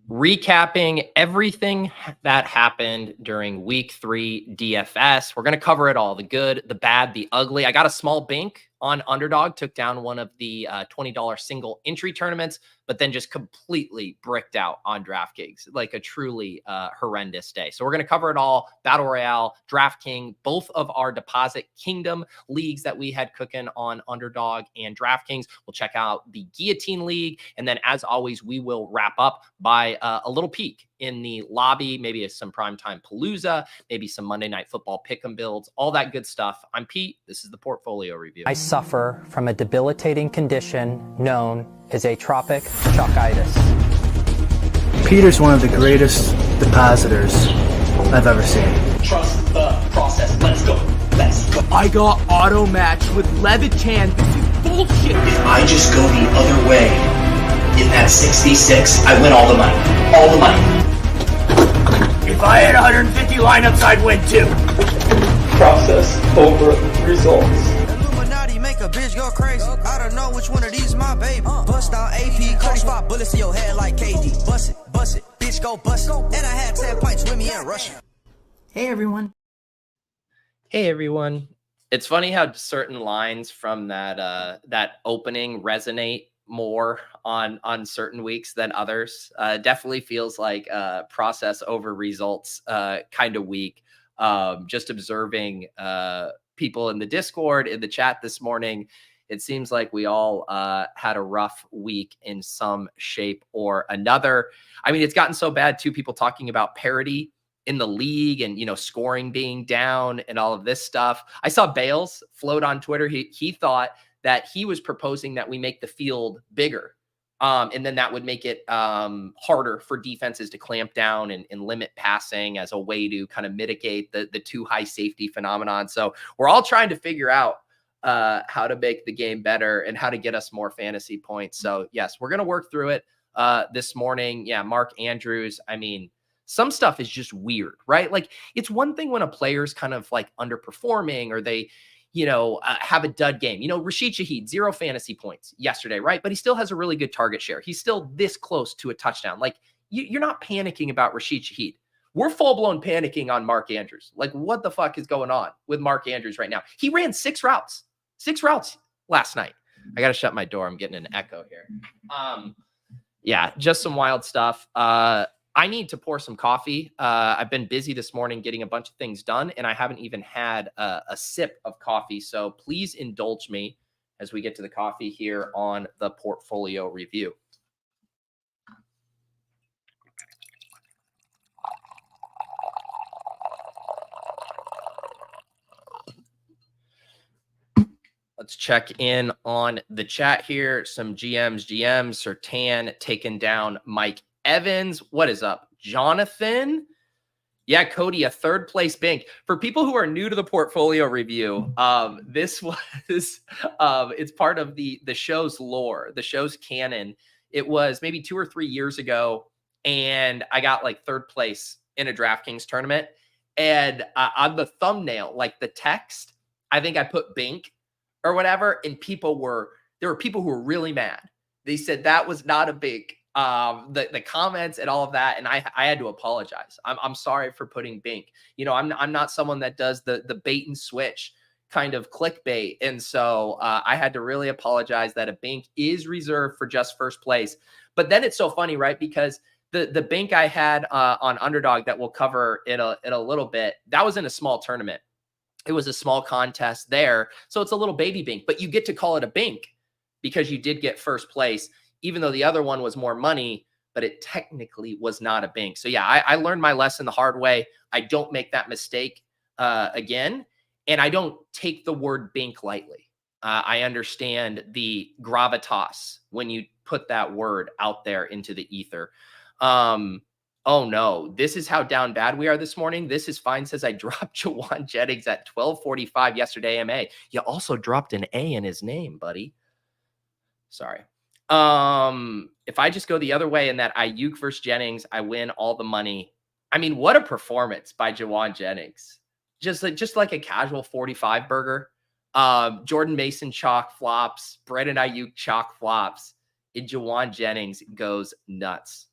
Recapping everything that happened during week 3 DFS. We're going to cover it all, the good, the bad, the ugly. I got a small Bink on Underdog, took down one of the $20 single entry tournaments, but then just completely bricked out on DraftKings, like a truly horrendous day. So we're going to cover it all, Battle Royale, DraftKings, both of our Deposit Kingdom leagues that we had cooking on Underdog and DraftKings. We'll check out the Guillotine League. And then as always, we will wrap up by a little peek in the lobby, maybe some Primetime Palooza, maybe some Monday Night Football Pick 'em Builds, all that good stuff. I'm Pete. This is the Portfolio Review. I suffer from a debilitating condition known as atropic chalkitis. Peter's one of the greatest depositors I've ever seen. Trust the process. Let's go. Let's go. I got auto match with Levitan. This is bullshit. If I just go the other way in that 66, I win all the money. All the money. If I had 150 lineups, I'd win too. Process over results. Illuminati make a bitch go crazy. I don't know which one of these my baby. Bust out AP, 35 bullets in your head like KD. Bust it, bitch go bust it. And I had 10 pints with me in Russia. Hey everyone. Hey everyone. It's funny how certain lines from that opening resonate more on certain weeks than others. Definitely feels like process over results kind of week. Just observing people in the Discord, in the chat this morning, it seems like we all had a rough week in some shape or another. I mean, it's gotten so bad too, people talking about parity in the league and, scoring being down and all of this stuff. I saw Bales float on Twitter. He thought that he was proposing that we make the field bigger. And then that would make it harder for defenses to clamp down and limit passing as a way to kind of mitigate the too high safety phenomenon. So we're all trying to figure out how to make the game better and how to get us more fantasy points. So yes, we're going to work through it this morning. Yeah, Mark Andrews. I mean, some stuff is just weird, right? Like it's one thing when a player's kind of like underperforming or they, have a dud game. Rashid Shaheed, 0 fantasy points yesterday, right? But he still has a really good target share. He's still this close to a touchdown. Like you're not panicking about Rashid Shaheed. We're full blown panicking on Mark Andrews. Like what the fuck is going on with Mark Andrews right now? He ran 6 routes last night. I got to shut my door. I'm getting an echo here. Yeah, just some wild stuff. I need to pour some coffee. I've been busy this morning getting a bunch of things done, and I haven't even had a sip of coffee. So please indulge me as we get to the coffee here on the Portfolio Review. Let's check in on the chat here. Some GMs, Sertan taking down Mike Evans. What is up, Jonathan? Yeah, Cody, a 3rd place Bink. For people who are new to the Portfolio Review, this was it's part of the show's lore, the show's canon. It was maybe 2 or 3 years ago, and I got like 3rd place in a DraftKings tournament. And on the thumbnail, like the text, I think I put Bink or whatever, and there were people who were really mad. They said that was not a Bink. The comments and all of that, and I had to apologize. I'm sorry for putting Bink. I'm not someone that does the bait and switch kind of clickbait, and so I had to really apologize that a Bink is reserved for just 1st place. But then it's so funny, right? Because the Bink I had on Underdog that we'll cover in a little bit, that was in a small tournament. It was a small contest there, so it's a little baby Bink, but you get to call it a Bink because you did get 1st place. Even though the other one was more money, but it technically was not a Bink. So yeah, I learned my lesson the hard way. I don't make that mistake again. And I don't take the word Bink lightly. I understand the gravitas when you put that word out there into the ether. Oh no, this is how down bad we are this morning. This is fine. Says I dropped Jauan Jennings at 12:45 yesterday AMA. You also dropped an A in his name, buddy. Sorry. If I just go the other way in that Ayuk versus Jennings, I win all the money. I mean, what a performance by Jauan Jennings. Just like a casual 45 burger. Jordan Mason chalk flops, Brandon Ayuk chalk flops, and Jauan Jennings goes nuts.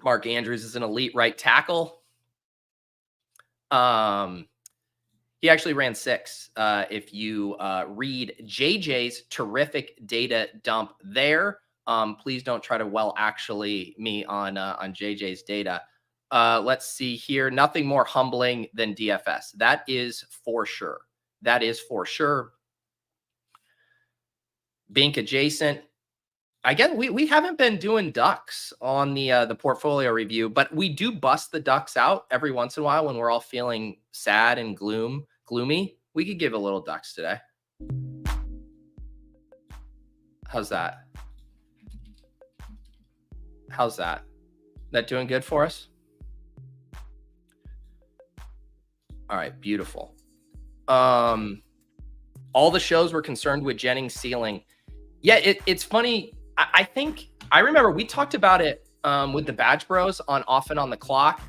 Mark Andrews is an elite right tackle. He actually ran 6. If you read JJ's terrific data dump there, please don't try to actually me on JJ's data. Let's see here. Nothing more humbling than DFS. That is for sure. That is for sure. Bink adjacent. Again, we haven't been doing ducks on the portfolio review, but we do bust the ducks out every once in a while when we're all feeling sad and gloomy. We could give a little ducks today. How's that? How's that? That doing good for us? All right, beautiful. All the shows were concerned with Jennings' ceiling. Yeah, it's funny. I remember we talked about it with the Badge Bros on Off and on the Clock,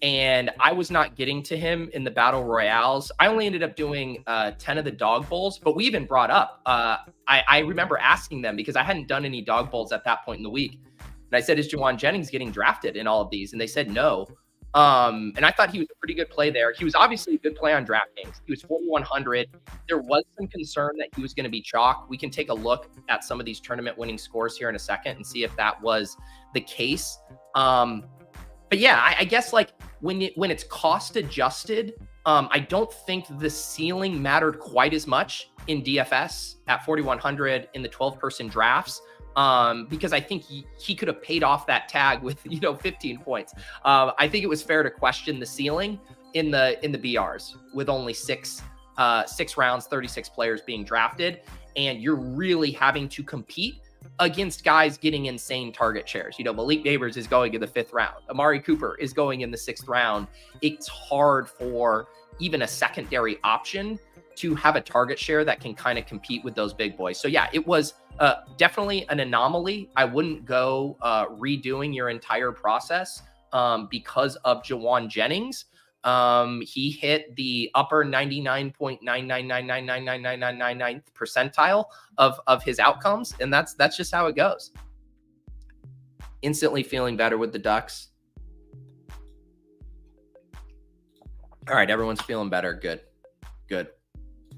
and I was not getting to him in the Battle Royales. I only ended up doing 10 of the dog bowls, but we even brought up, I remember asking them because I hadn't done any dog bowls at that point in the week. And I said, is Jauan Jennings getting drafted in all of these? And they said no. And I thought he was a pretty good play there. He was obviously a good play on DraftKings. He was 4,100. There was some concern that he was going to be chalk. We can take a look at some of these tournament winning scores here in a second and see if that was the case. But yeah, I guess like when it's cost adjusted, I don't think the ceiling mattered quite as much in DFS at 4,100 in the 12-person drafts. Because I think he could have paid off that tag with 15 points. I think it was fair to question the ceiling in the BRs with only six rounds, 36 players being drafted, and you're really having to compete against guys getting insane target shares. Malik Neighbors is going in the 5th round. Amari Cooper is going in the 6th round. It's hard for even a secondary option to have a target share that can kind of compete with those big boys. So yeah, it was definitely an anomaly. I wouldn't go redoing your entire process because of Jauan Jennings. He hit the upper 99.999999999 percentile of his outcomes, and that's just how it goes. Instantly feeling better with the Ducks. All right, everyone's feeling better. Good.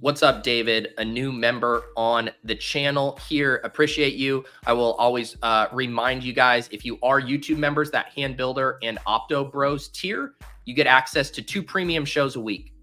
What's up, David? A new member on the channel here. Appreciate you. I will always remind you guys, if you are YouTube members, that Hand Builder and Opto Bros tier, you get access to 2 premium shows a week.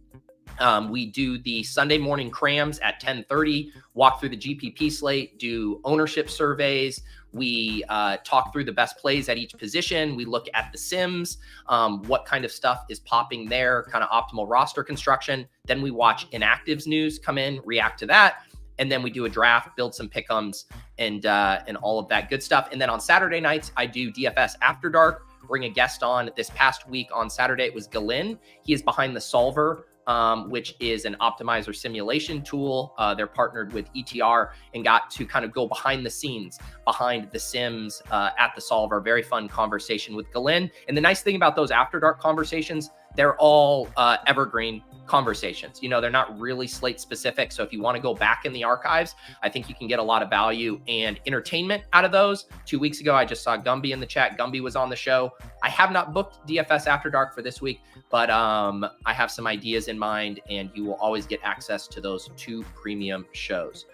We do the Sunday morning crams at 10:30, walk through the GPP slate, do ownership surveys. We talk through the best plays at each position. We look at the sims, what kind of stuff is popping there, kind of optimal roster construction. Then we watch inactives news come in, react to that. And then we do a draft, build some pick'ems and all of that good stuff. And then on Saturday nights, I do DFS After Dark, bring a guest on. This past week on Saturday, it was Galen. He is behind the Solver, which is an optimizer simulation tool. They're partnered with ETR and got to kind of go behind the scenes, behind the sims at the Solver. Very fun conversation with Galen. And the nice thing about those After Dark conversations, they're all evergreen conversations. They're not really slate specific. So if you want to go back in the archives, I think you can get a lot of value and entertainment out of those. 2 weeks ago, I just saw Gumby in the chat. Gumby was on the show. I have not booked DFS After Dark for this week, but I have some ideas in mind, and you will always get access to those 2 premium shows.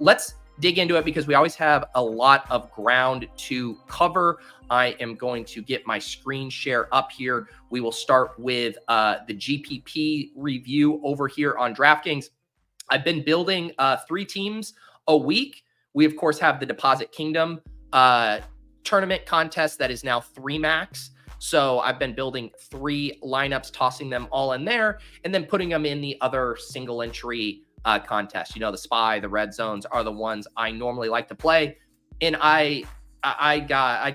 Let's dig into it because we always have a lot of ground to cover. I am going to get my screen share up here. We will start with the GPP review over here on DraftKings. I've been building 3 teams a week. We, of course, have the Deposit Kingdom tournament contest that is now 3 max. So I've been building 3 lineups, tossing them all in there, and then putting them in the other single entry contest. The Spy, the Red Zones are the ones I normally like to play. And I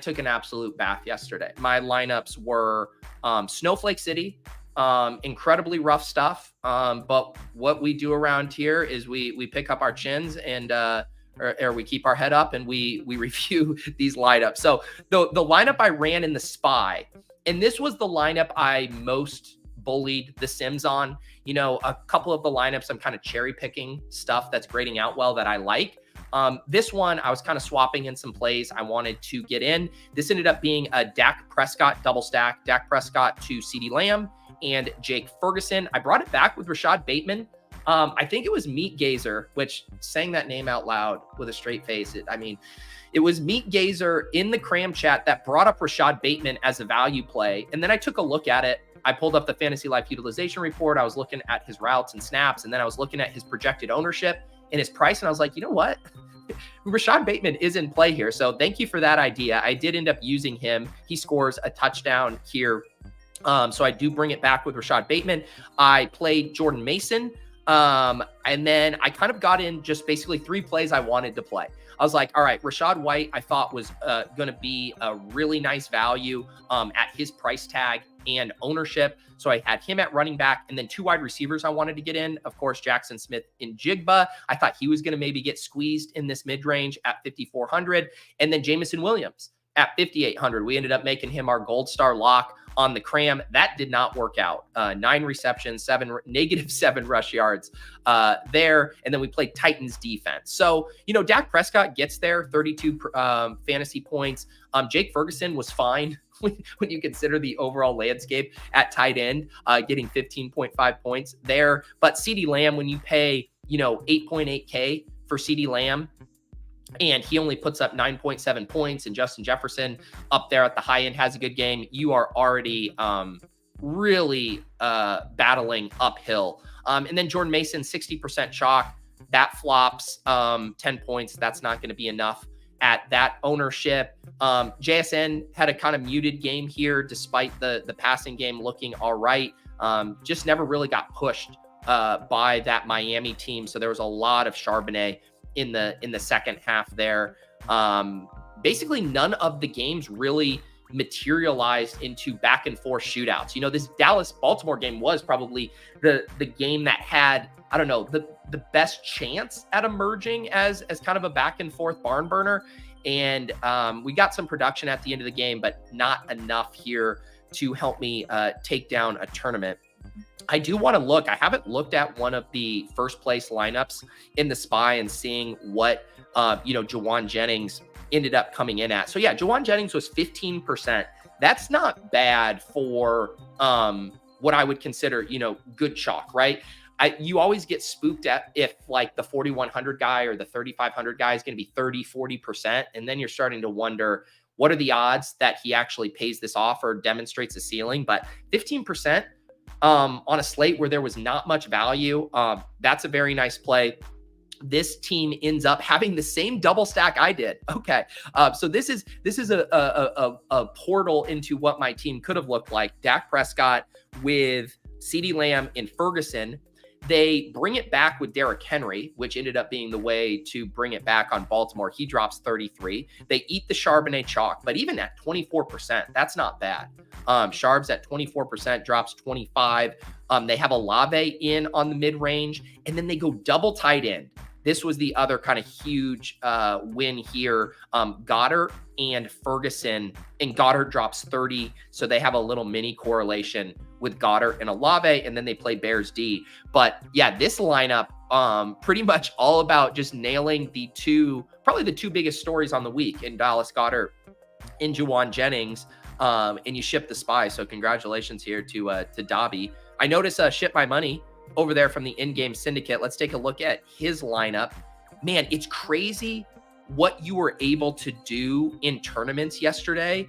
took an absolute bath yesterday. My lineups were Snowflake City, incredibly rough stuff. But what we do around here is we pick up our chins and or we keep our head up and we review these lineups. So the lineup I ran in the Spy, and this was the lineup I most bullied the sims on. A couple of the lineups I'm kind of cherry picking stuff that's grading out well that I like. This one, I was kind of swapping in some plays I wanted to get in. This ended up being a Dak Prescott double stack, Dak Prescott to CeeDee Lamb and Jake Ferguson. I brought it back with Rashad Bateman. I think it was Meat Gazer, which saying that name out loud with a straight face, it was Meat Gazer in the cram chat that brought up Rashad Bateman as a value play. And then I took a look at it. I pulled up the Fantasy Life utilization report. I was looking at his routes and snaps, and then I was looking at his projected ownership and his price. And I was like, you know what? Rashad Bateman is in play here. So thank you for that idea. I did end up using him. He scores a touchdown here. So I do bring it back with Rashad Bateman. I played Jordan Mason. And then I kind of got in just basically 3 plays I wanted to play. I was like, all right, Rachaad White, I thought was going to be a really nice value at his price tag and ownership. So I had him at running back, and then 2 wide receivers I wanted to get in. Of course, Jackson Smith and Jigba. I thought he was going to maybe get squeezed in this mid-range at 5,400. And then Jameson Williams at 5,800. We ended up making him our gold star lock on the cram. That did not work out. 9 receptions, -7 rush yards there. And then we played Titans defense. So, Dak Prescott gets there, 32 fantasy points. Jake Ferguson was fine when you consider the overall landscape at tight end, getting 15.5 points there. But CeeDee Lamb, when you pay, 8.8K for CeeDee Lamb, and he only puts up 9.7 points, and Justin Jefferson up there at the high end has a good game, you are already really battling uphill. And then Jordan Mason, 60% chalk. That flops 10 points. That's not going to be enough at that ownership. JSN had a kind of muted game here, despite the passing game looking all right. Just never really got pushed by that Miami team. So there was a lot of Charbonnet in the second half there. Basically none of the games really materialized into back and forth shootouts. This Dallas-Baltimore game was probably the game that had, I don't know, the best chance at emerging as kind of a back and forth barn burner. And we got some production at the end of the game, but not enough here to help me take down a tournament. I do want to look. I haven't looked at one of the first place lineups in the SPY and seeing what, Jauan Jennings ended up coming in at. So yeah, Jauan Jennings was 15%. That's not bad for what I would consider, good chalk, right? You always get spooked at if like the 4,100 guy or the 3,500 guy is going to be 30, 40%. And then you're starting to wonder, what are the odds that he actually pays this off or demonstrates a ceiling? But 15%, on a slate where there was not much value, that's a very nice play. This team ends up having the same double stack I did. Okay, so this is a portal into what my team could have looked like. Dak Prescott with CeeDee Lamb and Ferguson. They bring it back with Derrick Henry, which ended up being the way to bring it back on Baltimore. He drops 33. They eat the Charbonnet chalk, but even at 24%, that's not bad. Charb's at 24%, drops 25. They have Olave in on the mid-range, and then they go double tight end. This was the other kind of huge win here. Goddard and Ferguson, and Goddard drops 30. So they have a little mini correlation with Goddard and Olave, and then they play Bears D. But yeah, this lineup, pretty much all about just nailing probably the two biggest stories on the week in Dallas Goedert and Jauan Jennings. And you ship the SPY. So congratulations here to Dobby. I noticed Ship My Money over there from the in-game syndicate. Let's take a look at his lineup. Man, it's crazy what you were able to do in tournaments yesterday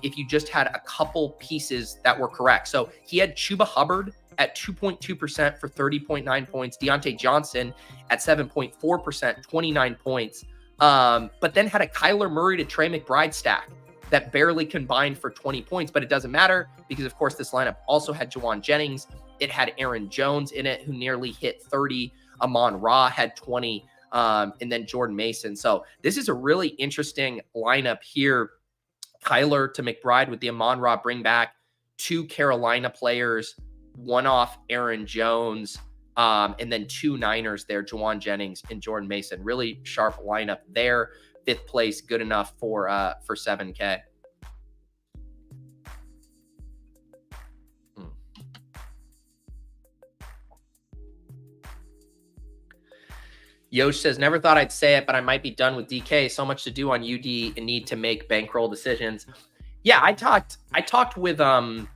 if you just had a couple pieces that were correct. So he had Chuba Hubbard at 2.2% for 30.9 points. Deontay Johnson at 7.4%, 29 points. But then had a Kyler Murray to Trey McBride stack that barely combined for 20 points. But it doesn't matter because, of course, this lineup also had Jauan Jennings. It had Aaron Jones in it, who nearly hit 30. Amon-Ra had 20. And then Jordan Mason. So this is a really interesting lineup here. Kyler to McBride with the Amon-Ra bring back, 2 Carolina players, 1 off Aaron Jones, and then 2 Niners there, Jauan Jennings and Jordan Mason. Really sharp lineup there. 5th place, good enough for 7K. Yosh says, never thought I'd say it, but I might be done with DK. So much to do on UD and need to make bankroll decisions. Yeah, I talked with Galen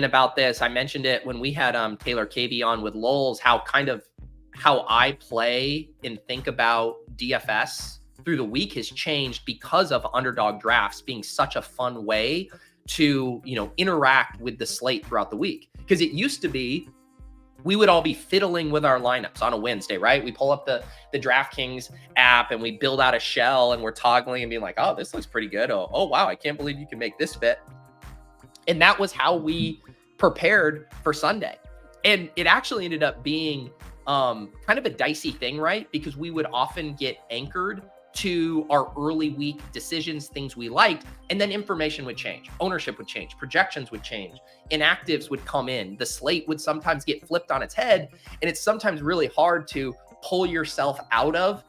about this. I mentioned it when we had Taylor KB on with Lowell's, how I play and think about DFS through the week has changed because of underdog drafts being such a fun way to, interact with the slate throughout the week. Because it used to be, we would all be fiddling with our lineups on a Wednesday, right? We pull up the DraftKings app and we build out a shell and we're toggling and being like, oh, this looks pretty good. Oh, wow, I can't believe you can make this fit. And that was how we prepared for Sunday. And it actually ended up being kind of a dicey thing, right? Because we would often get anchored to our early week decisions, things we liked, and then information would change. Ownership would change. Projections would change. Inactives would come in. The slate would sometimes get flipped on its head. And it's sometimes really hard to pull yourself out of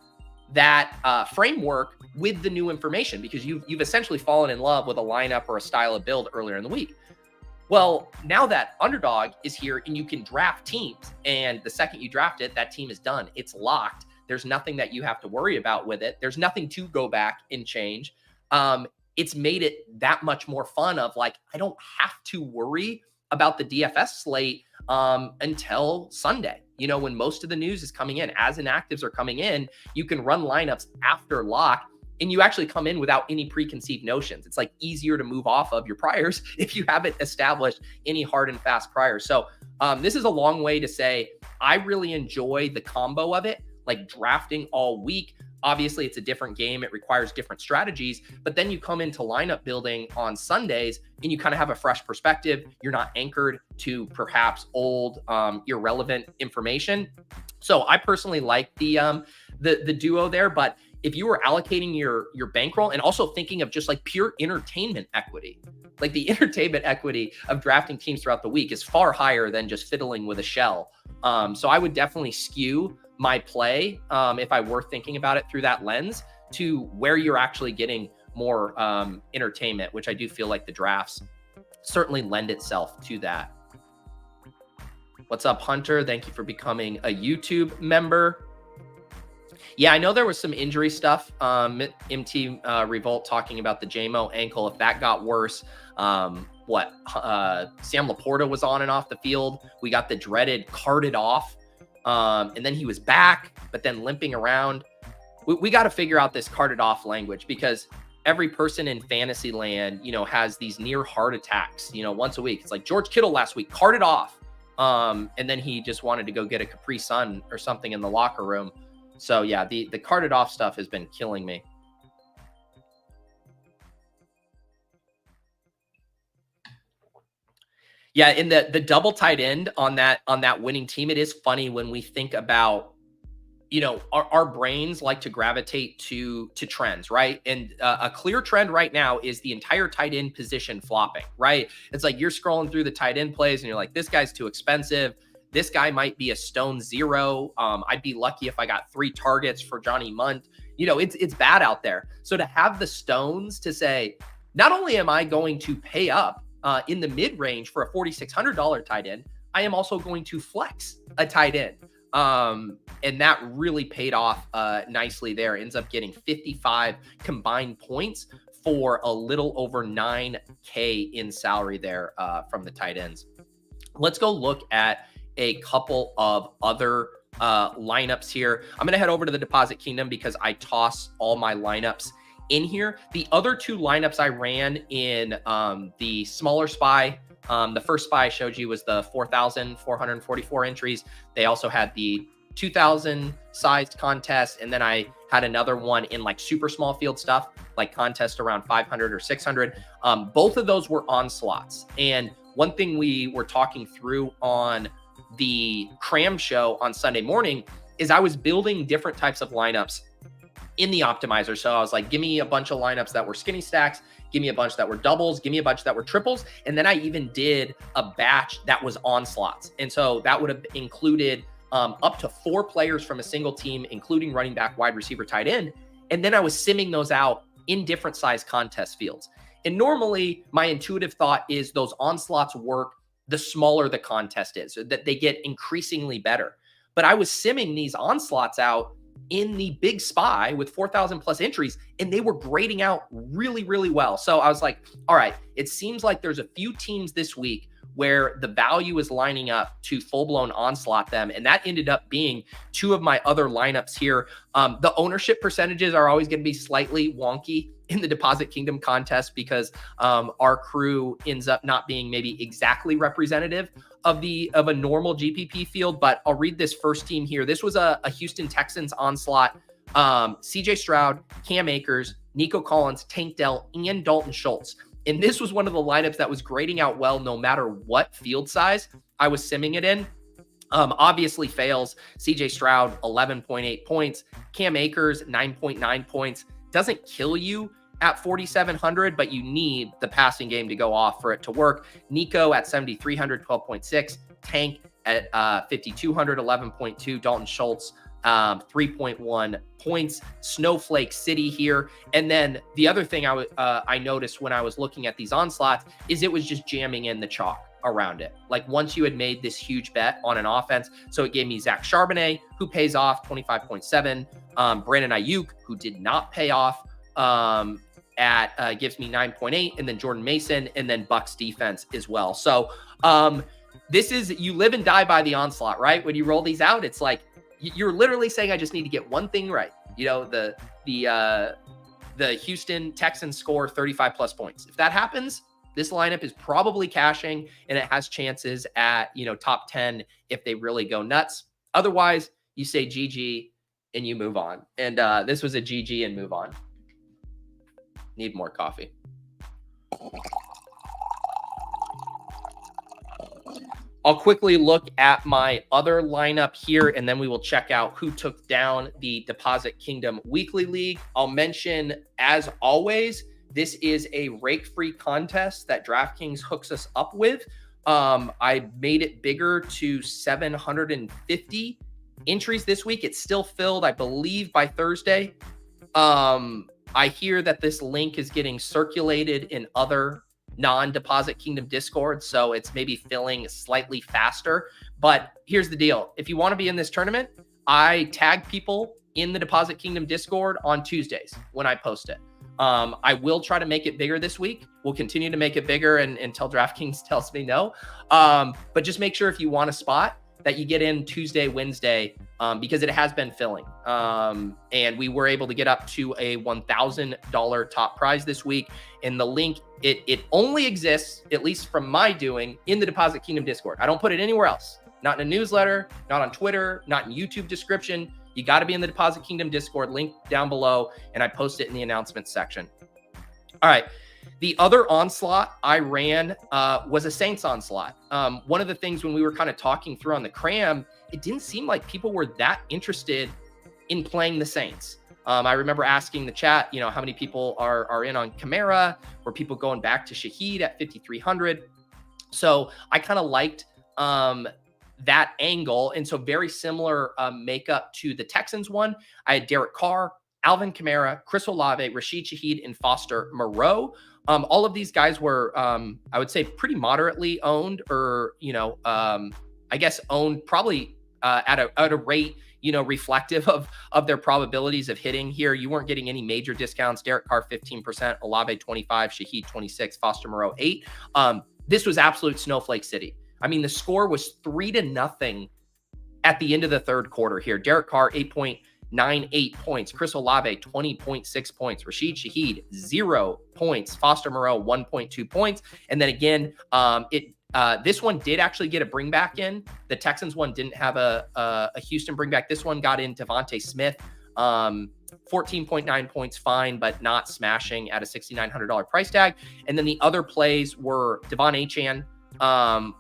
that framework with the new information because you've essentially fallen in love with a lineup or a style of build earlier in the week. Well, now that Underdog is here and you can draft teams, and the second you draft it, that team is done. It's locked. There's nothing that you have to worry about with it. There's nothing to go back and change. It's made it that much more fun of like, I don't have to worry about the DFS slate until Sunday. When most of the news is coming in, as inactives are coming in, you can run lineups after lock and you actually come in without any preconceived notions. It's like easier to move off of your priors if you haven't established any hard and fast priors. So this is a long way to say, I really enjoy the combo of it. Like drafting all week. Obviously, it's a different game. It requires different strategies, but then you come into lineup building on Sundays and you kind of have a fresh perspective. You're not anchored to perhaps old, irrelevant information. So I personally like the duo there, but if you were allocating your bankroll and also thinking of just like pure entertainment equity, like the entertainment equity of drafting teams throughout the week is far higher than just fiddling with a shell. So I would definitely skew my play, if I were thinking about it through that lens, to where you're actually getting more entertainment, which I do feel like the drafts certainly lend itself to that. What's up, Hunter? Thank you for becoming a YouTube member. Yeah, I know there was some injury stuff. MT Revolt talking about the JMO ankle. If that got worse, Sam Laporta was on and off the field. We got the dreaded carted off. And then he was back, but then limping around. We got to figure out this carted off language because every person in fantasy land, has these near heart attacks, once a week. It's like George Kittle last week, carted off. And then he just wanted to go get a Capri Sun or something in the locker room. So yeah, the carted off stuff has been killing me. Yeah, in the double tight end on that winning team, it is funny when we think about, our brains like to gravitate to trends, right? And a clear trend right now is the entire tight end position flopping, right? It's like you're scrolling through the tight end plays and you're like, this guy's too expensive. This guy might be a stone zero. I'd be lucky if I got 3 targets for Johnny Munt. It's bad out there. So to have the stones to say, not only am I going to pay up in the mid-range for a $4,600 tight end, I am also going to flex a tight end. And that really paid off nicely there. Ends up getting 55 combined points for a little over $9K in salary there from the tight ends. Let's go look at a couple of other lineups here. I'm going to head over to the Deposit Kingdom because I toss all my lineups in here. The other 2 lineups I ran in the smaller SPY, the first SPY I showed you was the 4,444 entries. They also had the 2,000 sized contest. And then I had another one in like super small field stuff, like contest around 500 or 600. Both of those were onslaughts. And one thing we were talking through on the cram show on Sunday morning is I was building different types of lineups in the optimizer. So I was like, give me a bunch of lineups that were skinny stacks, give me a bunch that were doubles, give me a bunch that were triples. And then I even did a batch that was onslaughts. And so that would have included up to 4 players from a single team, including running back, wide receiver, tight end. And then I was simming those out in different size contest fields. And normally my intuitive thought is those onslaughts work the smaller the contest is, so that they get increasingly better. but I was simming these onslaughts out in the big spy with 4,000 plus entries, and they were grading out really, really well. So I was like, all right, it seems like there's a few teams this week where the value is lining up to full-blown onslaught them. And that ended up being two of my other lineups here. The ownership percentages are always going to be slightly wonky in the Deposit Kingdom contest because our crew ends up not being maybe exactly representative of a normal GPP field. But I'll read this first team here. This was a Houston Texans onslaught. CJ Stroud, Cam Akers, Nico Collins, Tank Dell, and Dalton Schultz. And this was one of the lineups that was grading out well no matter what field size I was simming it in. Obviously fails. CJ Stroud, 11.8 points. Cam Akers, 9.9 points. Doesn't kill you at 4,700, but you need the passing game to go off for it to work. Nico at 7,300, 12.6. Tank at 5,200, 11.2. Dalton Schultz, 3.1 points. Snowflake City here. And then the other thing I noticed when I was looking at these onslaughts is it was just jamming in the chalk around it. Like once you had made this huge bet on an offense. So it gave me Zach Charbonnet, who pays off 25.7. Brandon Ayuk, who did not pay off, gives me 9.8, and then Jordan Mason, and then Bucks defense as well. So this is, you live and die by the onslaught, right? When you roll these out, it's like, you're literally saying, I just need to get one thing right. You know, the Houston Texans score 35 plus points. If that happens, this lineup is probably cashing, and it has chances at, top 10 if they really go nuts. Otherwise, you say GG and you move on. And this was a GG and move on. Need more coffee. I'll quickly look at my other lineup here, and then we will check out who took down the Deposit Kingdom Weekly League. I'll mention, as always, this is a rake-free contest that DraftKings hooks us up with. I made it bigger to 750 entries this week. It's still filled, I believe, by Thursday. I hear that this link is getting circulated in other non-Deposit Kingdom Discord, so it's maybe filling slightly faster. But here's the deal. If you want to be in this tournament, I tag people in the Deposit Kingdom Discord on Tuesdays when I post it. I will try to make it bigger this week. We'll continue to make it bigger until DraftKings tells me no. But just make sure if you want a spot that you get in Tuesday, Wednesday, because it has been filling. And we were able to get up to a $1,000 top prize this week. And the link, it only exists, at least from my doing, in the Deposit Kingdom Discord. I don't put it anywhere else. Not in a newsletter, not on Twitter, not in YouTube description. You got to be in the Deposit Kingdom Discord, link down below, and I post it in the announcements section. All right. The other onslaught I ran was a Saints onslaught. One of the things when we were kind of talking through on the cram, it didn't seem like people were that interested in playing the Saints. I remember asking the chat, how many people are in on Kamara? Were people going back to Shaheed at 5,300? So I kind of liked that angle. And so very similar makeup to the Texans one. I had Derek Carr, Alvin Kamara, Chris Olave, Rashid Shaheed, and Foster Moreau. All of these guys were, I would say, pretty moderately owned, or, I guess owned probably at a rate, reflective of their probabilities of hitting here. You weren't getting any major discounts. Derek Carr, 15%, Olave, 25, Shaheed, 26, Foster Moreau, 8. This was absolute snowflake city. I mean, the score was 3-0 at the end of the third quarter here. Derek Carr, 8.98 points. Chris Olave, 20.6 points. Rashid Shaheed, 0 points. Foster Moreau, 1.2 points. And then again, this one did actually get a bring back in. The Texans one didn't have a Houston bring back. This one got in Devontae Smith, 14.9 points, fine, but not smashing at a $6,900 price tag. And then the other plays were Devon Achane,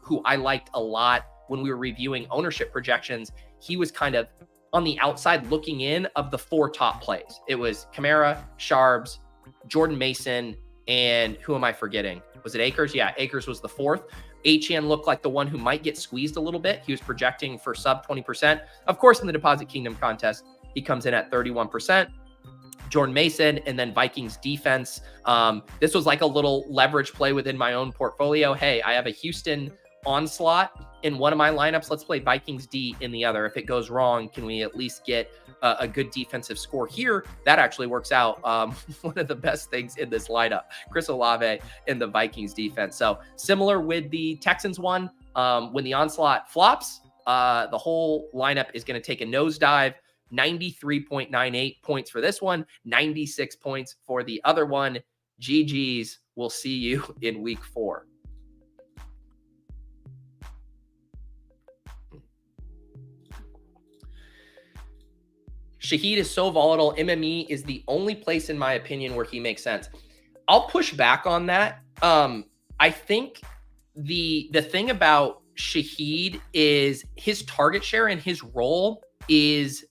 who I liked a lot when we were reviewing ownership projections. He was kind of on the outside looking in of the 4 top plays. It was Kamara, Sharbs, Jordan Mason, and who am I forgetting? Was it Akers? Yeah, Akers was the 4th. Achane looked like the one who might get squeezed a little bit. He was projecting for sub 20%. Of course, in the Deposit Kingdom contest, he comes in at 31%. Jordan Mason, and then Vikings defense. This was like a little leverage play within my own portfolio. Hey, I have a Houston Onslaught in one of my lineups. Let's play Vikings D in the other. If it goes wrong, can we at least get a good defensive score here? That actually works out. One of the best things in this lineup, Chris Olave in the Vikings defense. So similar with the Texans one, when the Onslaught flops, the whole lineup is going to take a nosedive. 93.98 points for this one, 96 points for the other one. GG's. We'll see you in week 4. Shaheed is so volatile. MME is the only place, in my opinion, where he makes sense. I'll push back on that. I think the thing about Shaheed is his target share and his role is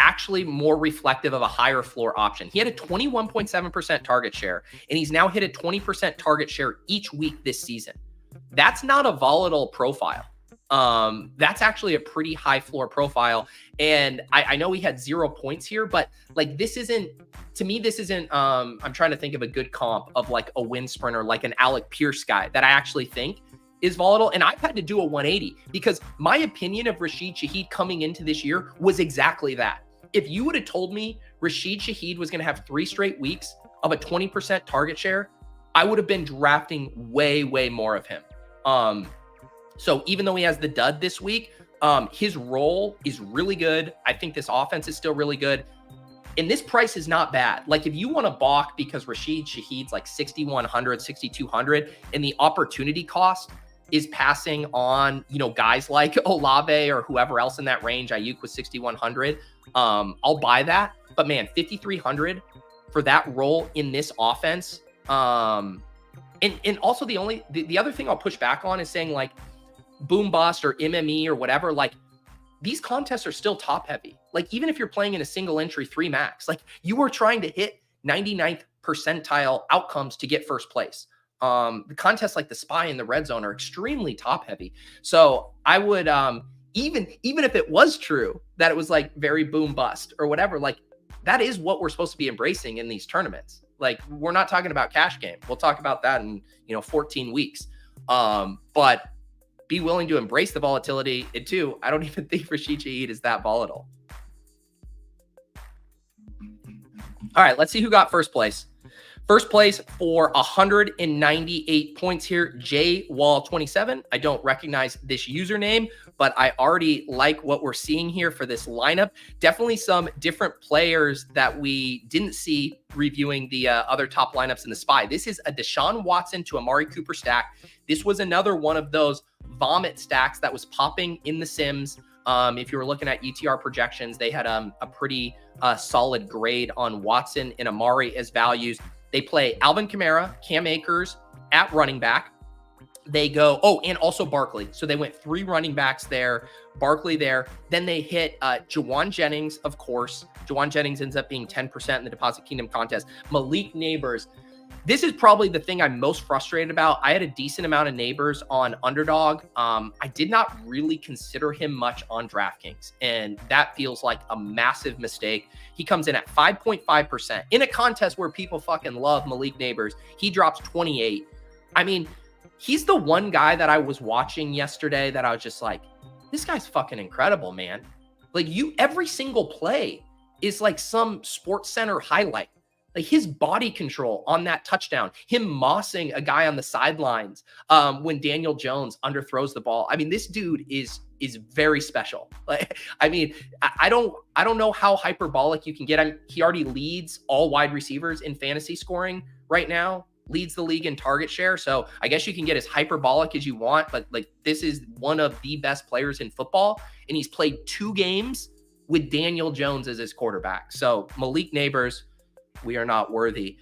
actually more reflective of a higher floor option. He had a 21.7% target share, and he's now hit a 20% target share each week this season. That's not a volatile profile. That's actually a pretty high floor profile. And I know he had 0 points here, but like this isn't, to me, this isn't, I'm trying to think of a good comp of like a wind sprinter, like an Alec Pierce guy that I actually think is volatile. And I've had to do a 180 because my opinion of Rashid Shaheed coming into this year was exactly that. If you would have told me Rashid Shaheed was going to have 3 straight weeks of a 20% target share, I would have been drafting way, way more of him. So even though he has the dud this week, his role is really good. I think this offense is still really good. And this price is not bad. Like if you want to balk because Rashid Shaheed's like 6,100, 6,200, and the opportunity cost is passing on, you know, guys like Olave or whoever else in that range. Ayuk was 6,100. I'll buy that. But man, 5,300 for that role in this offense. And also the other thing I'll push back on is saying like boom bust or MME or whatever, like these contests are still top heavy. Like even if you're playing in a single entry 3 max, like you are trying to hit 99th percentile outcomes to get first place. The contests like the spy and the red zone are extremely top heavy. So I would, even if it was true that it was like very boom bust or whatever, like that is what we're supposed to be embracing in these tournaments. Like we're not talking about cash game. We'll talk about that in, 14 weeks. But be willing to embrace the volatility. And 2, I don't even think Rashid Shaheed is that volatile. All right, let's see who got first place. First place for 198 points here, JWall27. I don't recognize this username, but I already like what we're seeing here for this lineup. Definitely some different players that we didn't see reviewing the other top lineups in the SPY. This is a Deshaun Watson to Amari Cooper stack. This was another one of those vomit stacks that was popping in the Sims. If you were looking at ETR projections, they had a pretty solid grade on Watson and Amari as values. They play Alvin Kamara, Cam Akers at running back. They go, and also Barkley. So they went 3 running backs there, Barkley there. Then they hit Jauan Jennings, of course. Jauan Jennings ends up being 10% in the Deposit Kingdom contest. Malik Neighbors. This is probably the thing I'm most frustrated about. I had a decent amount of Neighbors on Underdog. I did not really consider him much on DraftKings, and that feels like a massive mistake. He comes in at 5.5% in a contest where people fucking love Malik Neighbors. He drops 28. I mean, he's the one guy that I was watching yesterday that I was just like, this guy's fucking incredible, man. Like every single play is like some Sports Center highlight. Like his body control on that touchdown, him mossing a guy on the sidelines when Daniel Jones underthrows the ball. I mean, this dude is very special. Like, I mean, I don't know how hyperbolic you can get. He already leads all wide receivers in fantasy scoring right now, leads the league in target share. So I guess you can get as hyperbolic as you want, but like this is one of the best players in football, and he's played 2 games with Daniel Jones as his quarterback. So Malik Neighbors, we are not worthy.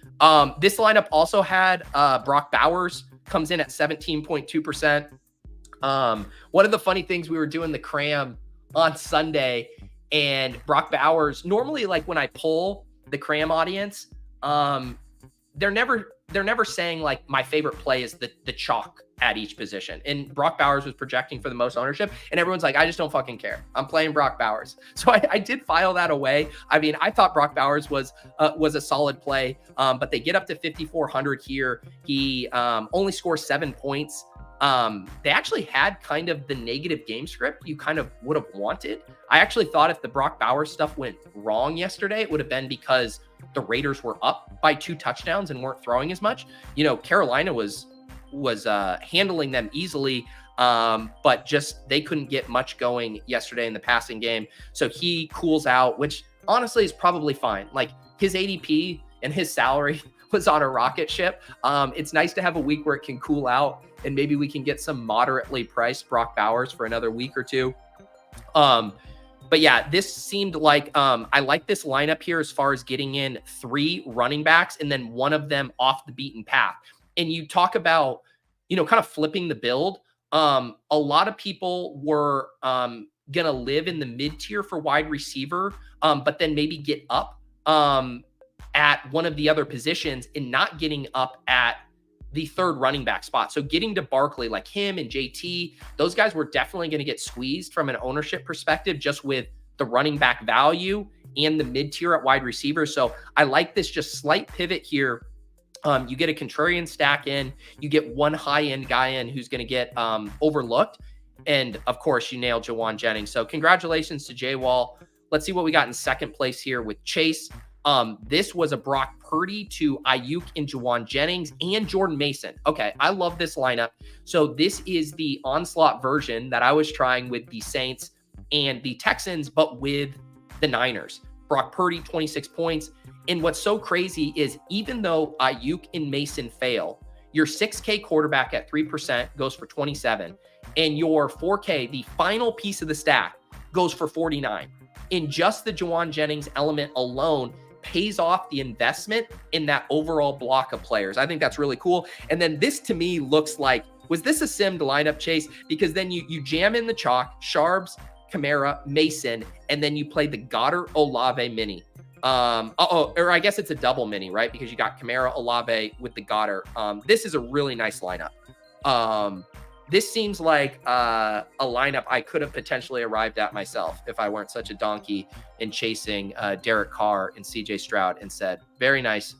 This lineup also had Brock Bowers comes in at 17.2%. One of the funny things, we were doing the cram on Sunday, and Brock Bowers, normally like when I pull the cram audience, they're never saying like my favorite play is the chalk at each position. And Brock Bowers was projecting for the most ownership, and everyone's like, I just don't fucking care. I'm playing Brock Bowers. So I did file that away. I mean, I thought Brock Bowers was a solid play, but they get up to 5,400 here. He only scores 7 points. they actually had kind of the negative game script you kind of would have wanted. I actually thought if the Brock Bowers stuff went wrong yesterday, it would have been because the Raiders were up by 2 touchdowns and weren't throwing as much. Carolina was handling them easily, but just they couldn't get much going yesterday in the passing game. So he cools out, which honestly is probably fine. Like, his ADP and his salary was on a rocket ship. It's nice to have a week where it can cool out, and maybe we can get some moderately priced Brock Bowers for another week or two. But yeah, this seemed like I like this lineup here as far as getting in 3 running backs and then one of them off the beaten path. And you talk about, kind of flipping the build. A lot of people were going to live in the mid tier for wide receiver, but then maybe get up at one of the other positions and not getting up at the 3rd running back spot. So getting to Barkley, like him and JT, those guys were definitely going to get squeezed from an ownership perspective, just with the running back value and the mid tier at wide receiver. So I like this just slight pivot here. You get a contrarian stack in, you get one high end guy in who's going to get overlooked. And of course you nailed Jauan Jennings. So congratulations to J Wall. Let's see what we got in second place here with Chase. This was a Brock Purdy to Ayuk and Jauan Jennings and Jordan Mason. Okay, I love this lineup. So this is the onslaught version that I was trying with the Saints and the Texans, but with the Niners. Brock Purdy, 26 points. And what's so crazy is even though Ayuk and Mason fail, your 6K quarterback at 3% goes for 27. And your 4K, the final piece of the stack, goes for 49. In just the Jauan Jennings element alone, pays off the investment in that overall block of players. I think that's really cool. And then this to me looks like, was this a simmed lineup, Chase? Because then you jam in the chalk, Sharbs, Kamara, Mason, and then you play the Goddard Olave mini. Or I guess it's a double mini, right? Because you got Kamara, Olave with the Goddard. This is a really nice lineup. This seems like a lineup I could have potentially arrived at myself if I weren't such a donkey in chasing Derek Carr and CJ Stroud and said, very nice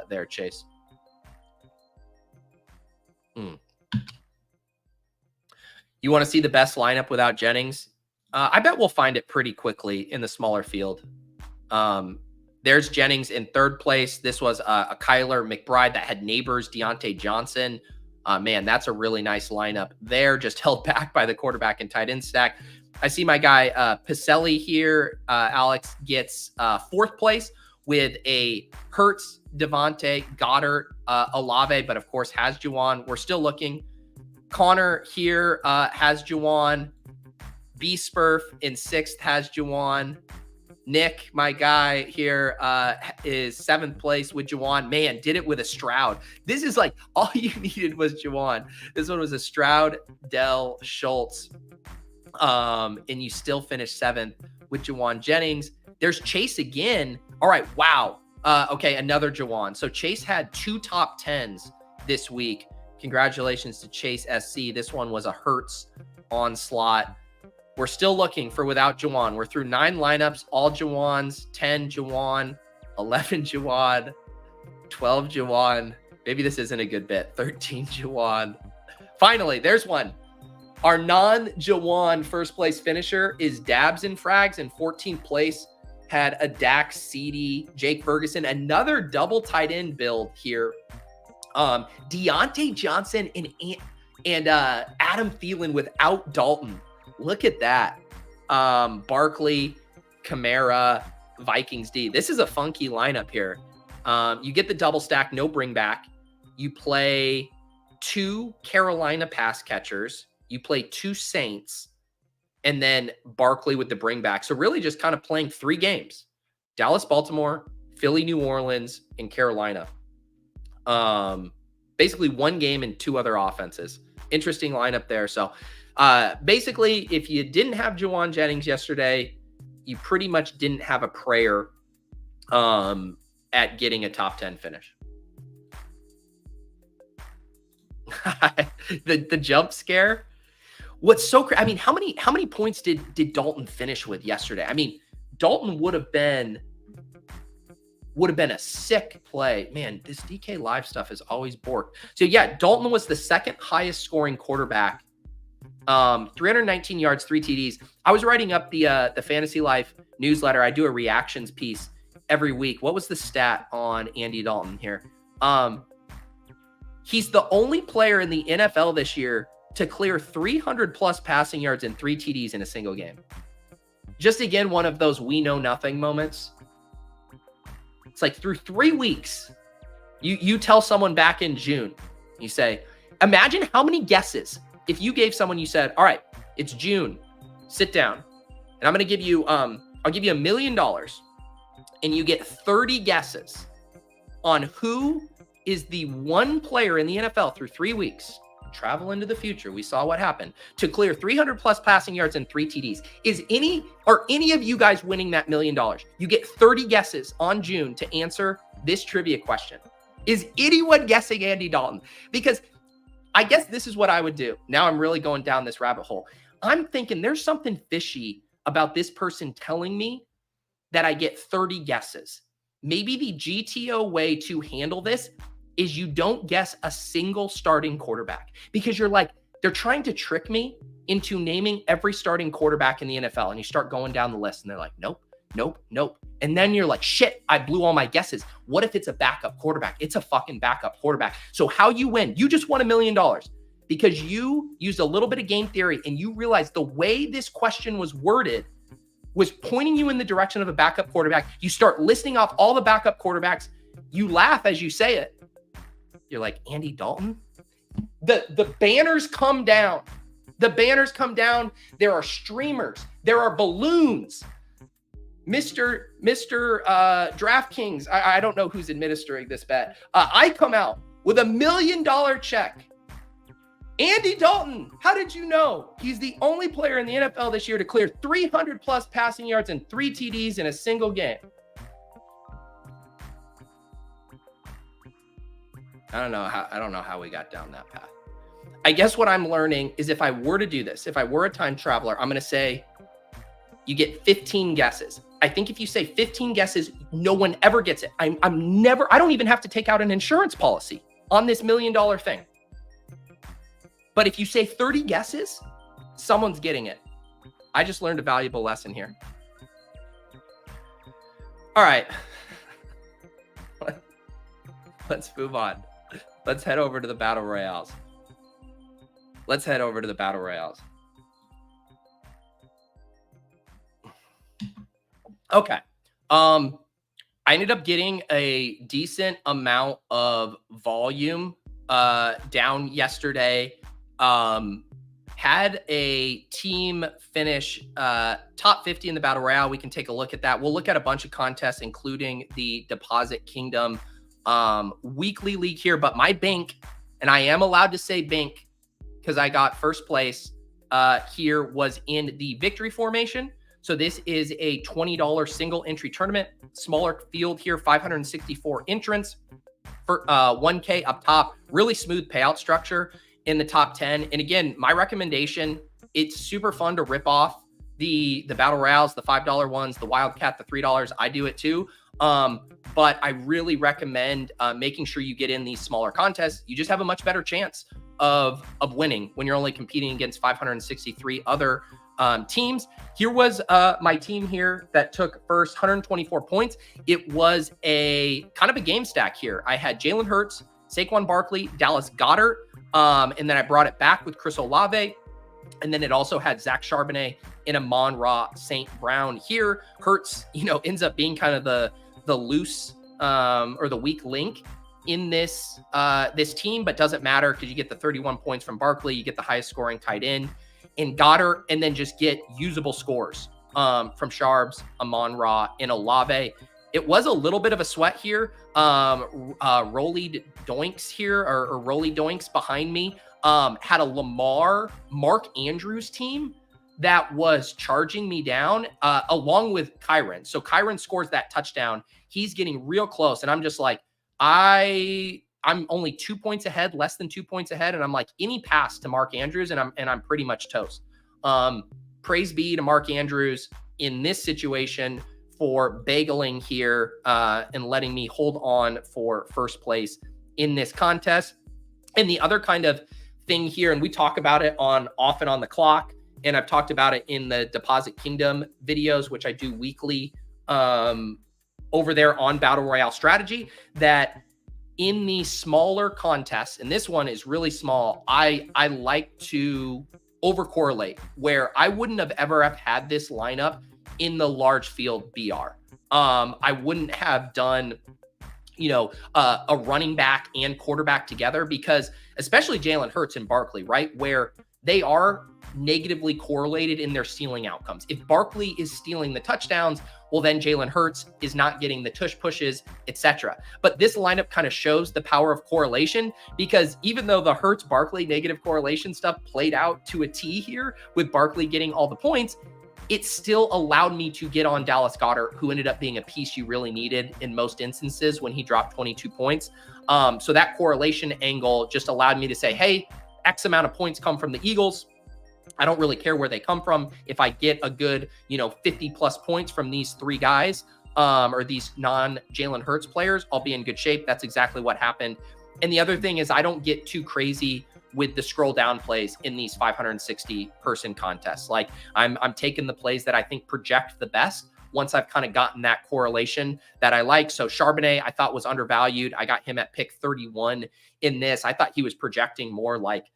there, Chase. You want to see the best lineup without Jennings? I bet we'll find it pretty quickly in the smaller field. There's Jennings in 3rd place. This was a Kyler McBride that had Neighbors, Deontay Johnson. Man, that's a really nice lineup there, just held back by the quarterback and tight end stack. I see my guy Pacelli here. Alex gets 4th place with a Hurts, Devontae, Goddard, Olave, but of course has Jauan. We're still looking. Connor here has Jauan. B-Spurf in 6th has Jauan. Nick, my guy here, is 7th place with Jauan. Man, did it with a Stroud. This is like all you needed was Jauan. This one was a Stroud, Dell, Schultz. And you still finished 7th with Jauan Jennings. There's Chase again. All right, wow. Okay, another Jauan. So Chase had 2 top 10s this week. Congratulations to Chase SC. This one was a Hurts onslaught. We're still looking for without Jauan. We're through 9 lineups, all Jauans, 10 Jauan, 11 Jauan, 12 Jauan. Maybe this isn't a good bit. 13 Jauan. Finally, there's one. Our non-Jauan first place finisher is Dabs and Frags in 14th place. Had a Dak, CD, Jake Ferguson, another double tight end build here. Deontay Johnson and Adam Thielen without Dalton. Look at that. Barkley, Kamara, Vikings D. This is a funky lineup here. You get the double stack, no bring back. You play 2 Carolina pass catchers. You play 2 Saints. And then Barkley with the bring back. So really just kind of playing 3 games. Dallas, Baltimore, Philly, New Orleans, and Carolina. Basically 1 game and 2 other offenses. Interesting lineup there. So basically, if you didn't have Jauan Jennings yesterday, you pretty much didn't have a prayer at getting a top 10 finish. the jump scare. What's so crazy? I mean, how many points did Dalton finish with yesterday? I mean, Dalton would have been would have been a sick play. Man, this DK Live stuff is always borked. So yeah, Dalton was the second highest scoring quarterback. 319 yards, 3 TDs. I was writing up the Fantasy Life newsletter. I do a reactions piece every week. What was the stat on Andy Dalton here? He's the only player in the NFL this year to clear 300 plus passing yards and 3 TDs in a single game. Just again, one of those we know nothing moments. It's like through 3 weeks, you tell someone back in June, you say, imagine how many guesses if you gave someone, you said, all right, it's June, sit down, and I'm going to give you, I'll give you $1 million, and you get 30 guesses on who is the one player in the NFL through 3 weeks, travel into the future, we saw what happened, to clear 300 plus passing yards and 3 TDs. Are any of you guys winning that $1 million? You get 30 guesses on June to answer this trivia question. Is anyone guessing Andy Dalton? Because I guess this is what I would do. Now I'm really going down this rabbit hole. I'm thinking there's something fishy about this person telling me that I get 30 guesses. Maybe the GTO way to handle this is you don't guess a single starting quarterback, because you're like, they're trying to trick me into naming every starting quarterback in the NFL. And you start going down the list and they're like, nope, nope, nope. And then you're like, shit, I blew all my guesses. What if it's a backup quarterback? It's a fucking backup quarterback. So how you win? You just won $1 million because you used a little bit of game theory and you realized the way this question was worded was pointing you in the direction of a backup quarterback. You start listing off all the backup quarterbacks. You laugh as you say it. You're like, Andy Dalton? The banners come down. The banners come down. There are streamers. There are balloons. Mr. DraftKings, I don't know who's administering this bet. I come out with $1 million check. Andy Dalton, how did you know? He's the only player in the NFL this year to clear 300 plus passing yards and 3 TDs in a single game. I don't know how we got down that path. I guess what I'm learning is if I were to do this, if I were a time traveler, I'm going to say you get 15 guesses. I think if you say 15 guesses, no one ever gets it. I don't even have to take out an insurance policy on this $1 million thing. But if you say 30 guesses, someone's getting it. I just learned a valuable lesson here. All right. Let's move on. Let's head over to the Battle Royales. Okay. I ended up getting a decent amount of volume down yesterday. Had a team finish top 50 in the Battle Royale. We can take a look at that. We'll look at a bunch of contests, including the Deposit Kingdom weekly league here. But my Bink, and I am allowed to say Bink because I got first place here, was in the victory formation. So this is a $20 single entry tournament, smaller field here, 564 entrants for 1K up top, really smooth payout structure in the top 10. And again, my recommendation, it's super fun to rip off the Battle Royales, the $5 ones, the Wildcat, the $3. I do it too. But I really recommend making sure you get in these smaller contests. You just have a much better chance of winning when you're only competing against 563 other teams. Here was my team here that took first, 124 points. It was a kind of a game stack here. I had Jalen Hurts, Saquon Barkley, Dallas Goedert, and then I brought it back with Chris Olave. And then it also had Zach Charbonnet and Amon-Ra St. Brown here. Hurts, ends up being kind of the loose or the weak link in this team, but doesn't matter because you get the 31 points from Barkley, you get the highest scoring tight end in Goddard, and then just get usable scores from Sharbs, Amon-Ra, and Olave. It was a little bit of a sweat here. Rolly Doinks here, or Rolly Doinks behind me, had a Mark Andrews team that was charging me down along with Kyron. So Kyron scores that touchdown. He's getting real close. And I'm just like, I'm only 2 points ahead, less than 2 points ahead. And I'm like, any pass to Mark Andrews and I'm pretty much toast. Praise be to Mark Andrews in this situation for bageling here and letting me hold on for first place in this contest. And the other kind of thing here, and we talk about it often on the clock, and I've talked about it in the Deposit Kingdom videos, which I do weekly over there on Battle Royale Strategy, that in the smaller contests, and this one is really small, I like to overcorrelate, where I wouldn't have ever have had this lineup in the large field BR. I wouldn't have done, a running back and quarterback together, because especially Jalen Hurts and Barkley, right, where they are negatively correlated in their stealing outcomes. If Barkley is stealing the touchdowns, well, then Jalen Hurts is not getting the tush pushes, etc. But this lineup kind of shows the power of correlation, because even though the Hurts Barkley negative correlation stuff played out to a T here with Barkley getting all the points, it still allowed me to get on Dallas Goedert, who ended up being a piece you really needed in most instances when he dropped 22 points. So that correlation angle just allowed me to say, hey, X amount of points come from the Eagles. I don't really care where they come from. If I get a good, 50 plus points from these three guys or these non-Jalen Hurts players, I'll be in good shape. That's exactly what happened. And the other thing is I don't get too crazy with the scroll down plays in these 560 person contests. Like I'm taking the plays that I think project the best once I've kind of gotten that correlation that I like. So Charbonnet, I thought was undervalued. I got him at pick 31 in this. I thought he was projecting more like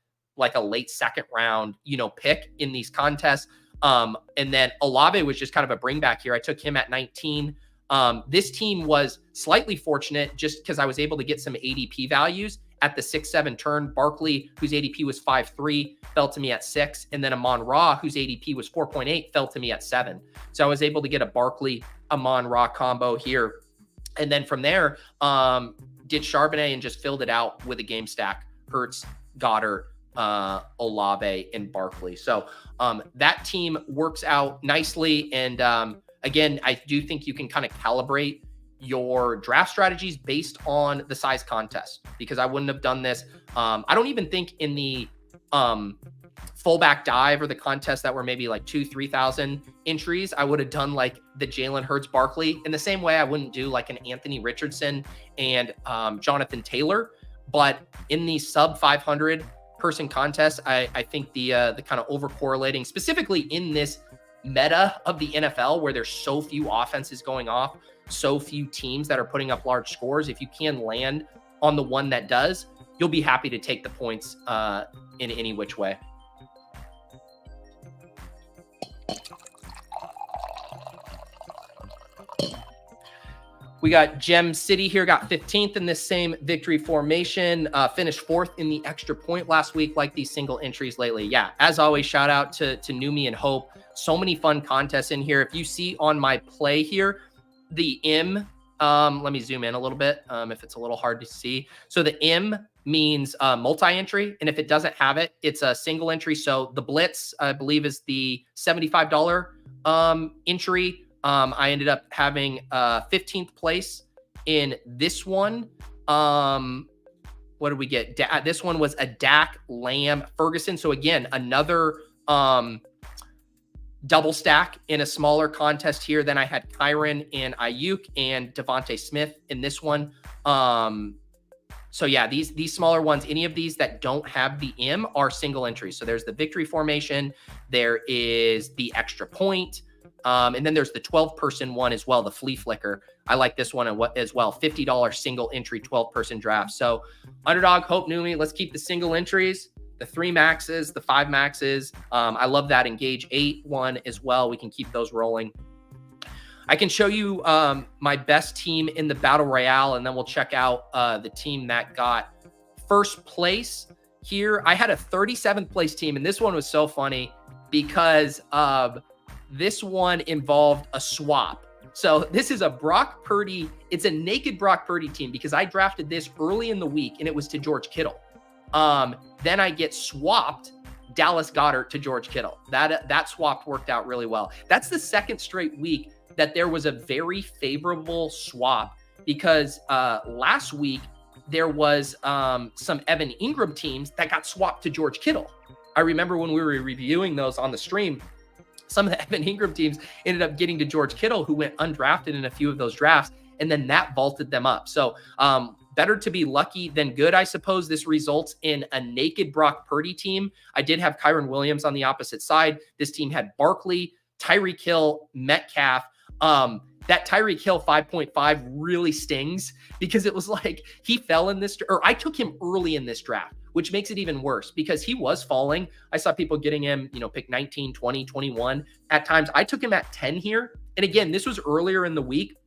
a late second round, pick in these contests. And then Olave was just kind of a bring back here. I took him at 19. This team was slightly fortunate just because I was able to get some ADP values at the 6-7 turn. Barkley, whose ADP was 5.3, fell to me at 6. And then Amon-Ra, whose ADP was 4.8, fell to me at 7. So I was able to get a Barkley Amon-Ra combo here. And then from there, did Charbonnet and just filled it out with a game stack. Hurts, Goddard, Olave, and Barkley. So that team works out nicely. And again, I do think you can kind of calibrate your draft strategies based on the size contest, because I wouldn't have done this. I don't even think in the fullback dive or the contest that were maybe like 2,000-3,000 entries, I would have done like the Jalen Hurts Barkley in the same way I wouldn't do like an Anthony Richardson and Jonathan Taylor. But in the sub 500 person contest, I think the kind of over correlating, specifically in this meta of the NFL where there's so few offenses going off, so few teams that are putting up large scores, if you can land on the one that does, you'll be happy to take the points in any which way. We got Gem City here, got 15th in this same victory formation, finished 4th in the extra point last week, like these single entries lately. Yeah, as always, shout out to Numi and Hope. So many fun contests in here. If you see on my play here, the M, let me zoom in a little bit if it's a little hard to see. So the M means multi-entry, and if it doesn't have it, it's a single entry. So the Blitz, I believe, is the $75 entry. I ended up having 15th place in this one. What did we get? This one was a Dak, Lamb, Ferguson. So again, another double stack in a smaller contest here. Then I had Kyron and Ayuk and Devontae Smith in this one. So yeah, these smaller ones, any of these that don't have the M are single entries. So there's the victory formation. There is the extra point. And then there's the 12-person one as well, the flea flicker. I like this one as well. $50 single entry, 12-person draft. So Underdog, Hope, Numi, let's keep the single entries, the 3 maxes, the 5 maxes. I love that Engage 8 one as well. We can keep those rolling. I can show you my best team in the Battle Royale, and then we'll check out the team that got first place here. I had a 37th place team, and this one was so funny because this one involved a swap. So this is a Brock Purdy. It's a naked Brock Purdy team because I drafted this early in the week and it was to George Kittle. Then I get swapped Dallas Goedert to George Kittle. That swap worked out really well. That's the second straight week that there was a very favorable swap because last week there was some Evan Ingram teams that got swapped to George Kittle. I remember when we were reviewing those on the stream, some of the Evan Ingram teams ended up getting to George Kittle, who went undrafted in a few of those drafts, and then that vaulted them up. So better to be lucky than good, I suppose. This results in a naked Brock Purdy team. I did have Kyron Williams on the opposite side. This team had Barkley, Tyreek Hill, Metcalf. That Tyreek Hill 5.5 really stings because it was like he fell in this, or I took him early in this draft, which makes it even worse because he was falling. I saw people getting him, pick 19, 20, 21 at times. I took him at 10 here. And again, this was earlier in the week.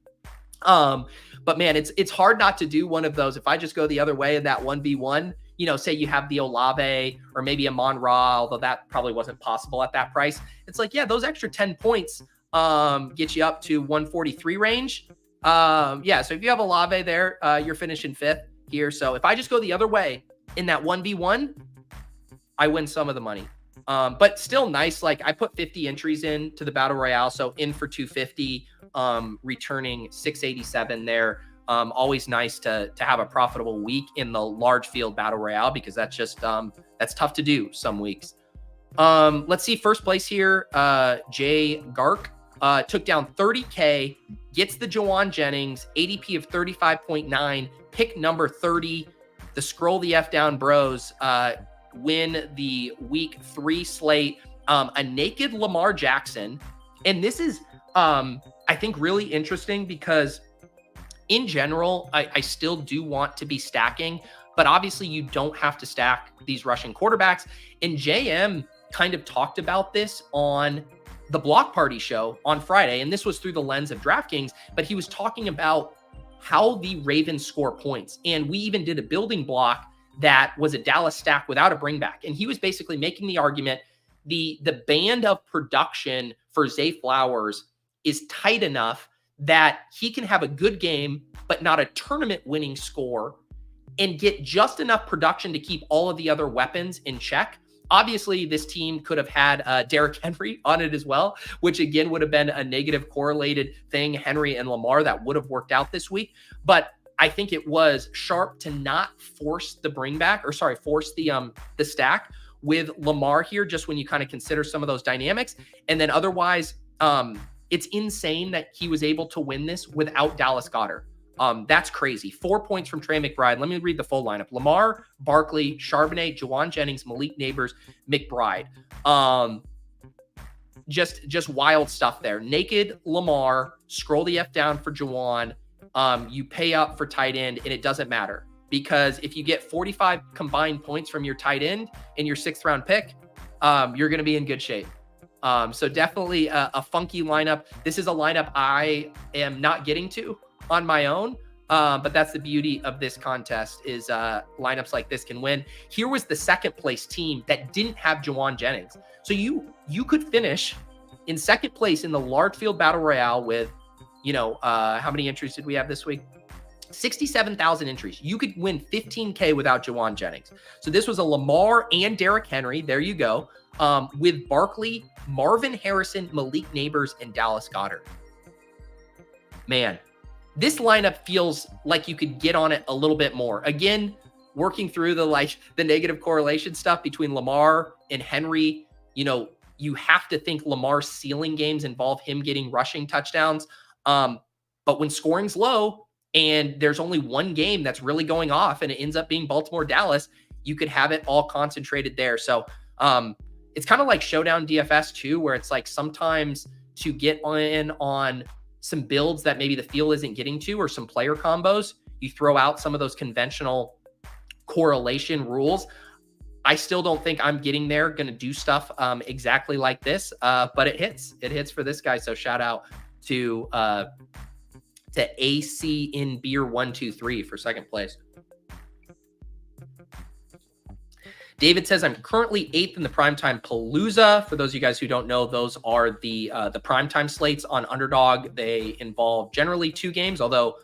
But man, it's hard not to do one of those. If I just go the other way in that 1v1, say you have the Olave or maybe a Mon-Ra, although that probably wasn't possible at that price. It's like, yeah, those extra 10 points get you up to 143 range. So if you have Olave there, you're finishing 5th here. So if I just go the other way in that 1v1, I win some of the money. But still nice. Like I put 50 entries in to the Battle Royale. So in for 250, returning 687 there. Always nice to have a profitable week in the large field Battle Royale because that's just, that's tough to do some weeks. Let's see. First place here, Jay Gark, took down 30K, gets the Jauan Jennings, ADP of 35.9, pick number 30. The Scroll the F Down Bros win the week 3 slate. A naked Lamar Jackson. And this is, I think, really interesting because in general, I still do want to be stacking, but obviously you don't have to stack these rushing quarterbacks. And JM kind of talked about this on the Block Party show on Friday, and this was through the lens of DraftKings, but he was talking about how the Ravens score points. And we even did a building block that was a Dallas stack without a bring back. And he was basically making the argument, the band of production for Zay Flowers is tight enough that he can have a good game, but not a tournament winning score and get just enough production to keep all of the other weapons in check. Obviously, this team could have had Derrick Henry on it as well, which again would have been a negative correlated thing, Henry and Lamar, that would have worked out this week. But I think it was sharp to not force the force the stack with Lamar here, just when you kind of consider some of those dynamics. And then otherwise, it's insane that he was able to win this without Dallas Goedert. That's crazy. 4 points from Trey McBride. Let me read the full lineup. Lamar, Barkley, Charbonnet, Jauan Jennings, Malik Neighbors, McBride. Just wild stuff there. Naked Lamar, scroll the F down for Jauan. You pay up for tight end, and it doesn't matter because if you get 45 combined points from your tight end in your 6th round pick, you're going to be in good shape. So definitely a funky lineup. This is a lineup I am not getting to on my own. But that's the beauty of this contest is lineups like this can win. Here was the 2nd place team that didn't have Jauan Jennings. So you could finish in 2nd place in the large field Battle Royale with, how many entries did we have this week? 67,000 entries. You could win 15K without Jauan Jennings. So this was a Lamar and Derrick Henry. There you go. With Barkley, Marvin Harrison, Malik Neighbors, and Dallas Goedert. Man, this lineup feels like you could get on it a little bit more. Again, working through the negative correlation stuff between Lamar and Henry, you have to think Lamar's ceiling games involve him getting rushing touchdowns. But when scoring's low and there's only one game that's really going off and it ends up being Baltimore-Dallas, you could have it all concentrated there. So it's kind of like Showdown DFS too, where it's like sometimes to get in on some builds that maybe the field isn't getting to or some player combos, you throw out some of those conventional correlation rules. I still don't think I'm getting there, going to do stuff exactly like this, but it hits. It hits for this guy. So shout out to AC in Beer 123 for 2nd place. David says, I'm currently 8th in the Primetime Palooza. For those of you guys who don't know, those are the primetime slates on Underdog. They involve generally 2 games, although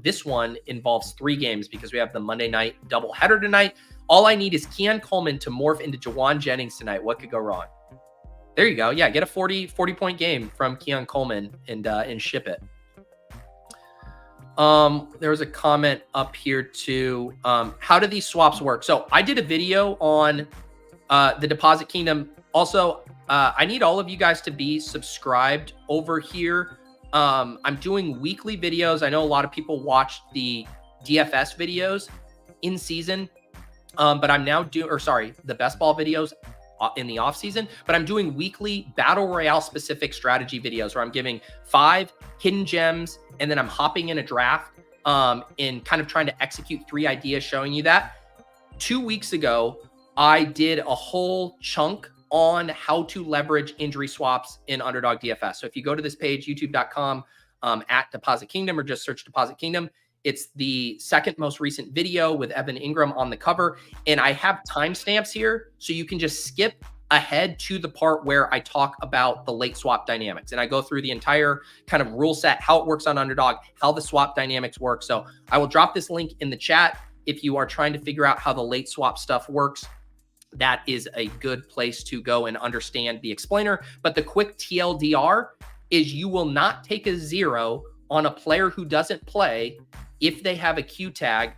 this one involves 3 games because we have the Monday night doubleheader tonight. All I need is Keon Coleman to morph into Jauan Jennings tonight. What could go wrong? There you go. Yeah, get a 40-point game from Keon Coleman and ship it. There was a comment up here too. How do these swaps work? So I did a video on the Deposit Kingdom. Also, I need all of you guys to be subscribed over here. I'm doing weekly videos. I know a lot of people watch the DFS videos in season, but I'm now the best ball videos in the off season, but I'm doing weekly battle royale specific strategy videos where I'm giving 5 hidden gems, and then I'm hopping in a draft and kind of trying to execute 3 ideas showing you that. 2 weeks ago, I did a whole chunk on how to leverage injury swaps in Underdog DFS. So if you go to this page, youtube.com at Deposit Kingdom, or just search Deposit Kingdom, it's the second most recent video with Evan Ingram on the cover. And I have timestamps here, so you can just skip ahead to the part where I talk about the late swap dynamics. And I go through the entire kind of rule set, how it works on Underdog, how the swap dynamics work. So I will drop this link in the chat. If you are trying to figure out how the late swap stuff works, that is a good place to go and understand the explainer. But the quick TLDR is you will not take a 0 on a player who doesn't play if they have a Q tag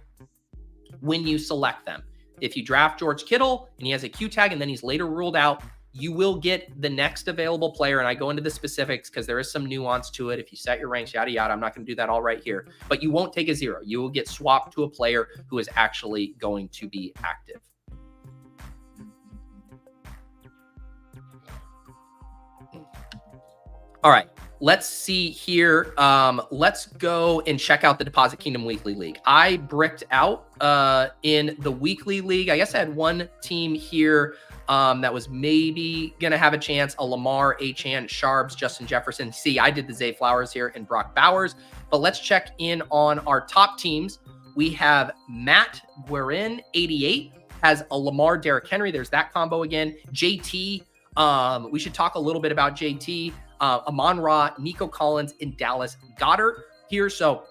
when you select them. If you draft George Kittle and he has a Q tag and then he's later ruled out, you will get the next available player. And I go into the specifics because there is some nuance to it. If you set your ranks, yada, yada, I'm not going to do that all right here, but you won't take a 0. You will get swapped to a player who is actually going to be active. All right, let's see here. Let's go and check out the Deposit Kingdom Weekly League. I bricked out in the Weekly League. I guess I had one team here that was maybe going to have a chance, a Lamar, Achane, Sharbs, Justin Jefferson. See, I did the Zay Flowers here and Brock Bowers. But let's check in on our top teams. We have Matt Guerin, 88, has a Lamar, Derrick Henry. There's that combo again. JT, we should talk a little bit about JT. Amon-Ra, Nico Collins, and Dallas Goedert here. So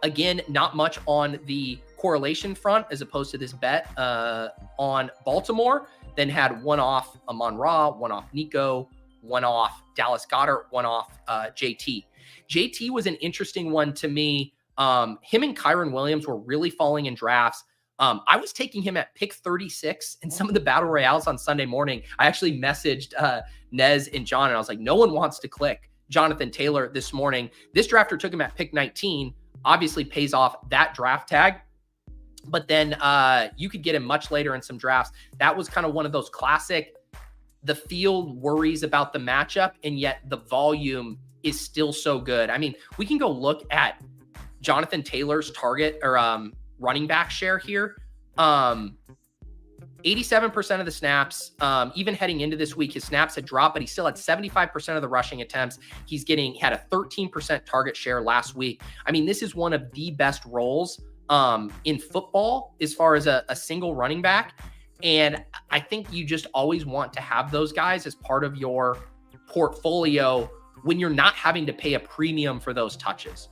again, not much on the correlation front as opposed to this bet on Baltimore. Then had one off Amon-Ra, one off Nico, one off Dallas Goedert, one off JT. JT was an interesting one to me. Him and Kyron Williams were really falling in drafts. I was taking him at pick 36 in some of the battle royales on Sunday morning. I actually messaged Nez and John, and I was like, no one wants to click Jonathan Taylor this morning. This drafter took him at pick 19, obviously pays off that draft tag. But then you could get him much later in some drafts. That was kind of one of those classic, the field worries about the matchup, and yet the volume is still so good. I mean, we can go look at Jonathan Taylor's target or running back share here. 87% of the snaps, even heading into this week, his snaps had dropped, but he still had 75% of the rushing attempts. Had a 13% target share last week. I mean, this is one of the best roles in football as far as a single running back. And I think you just always want to have those guys as part of your portfolio when you're not having to pay a premium for those touches.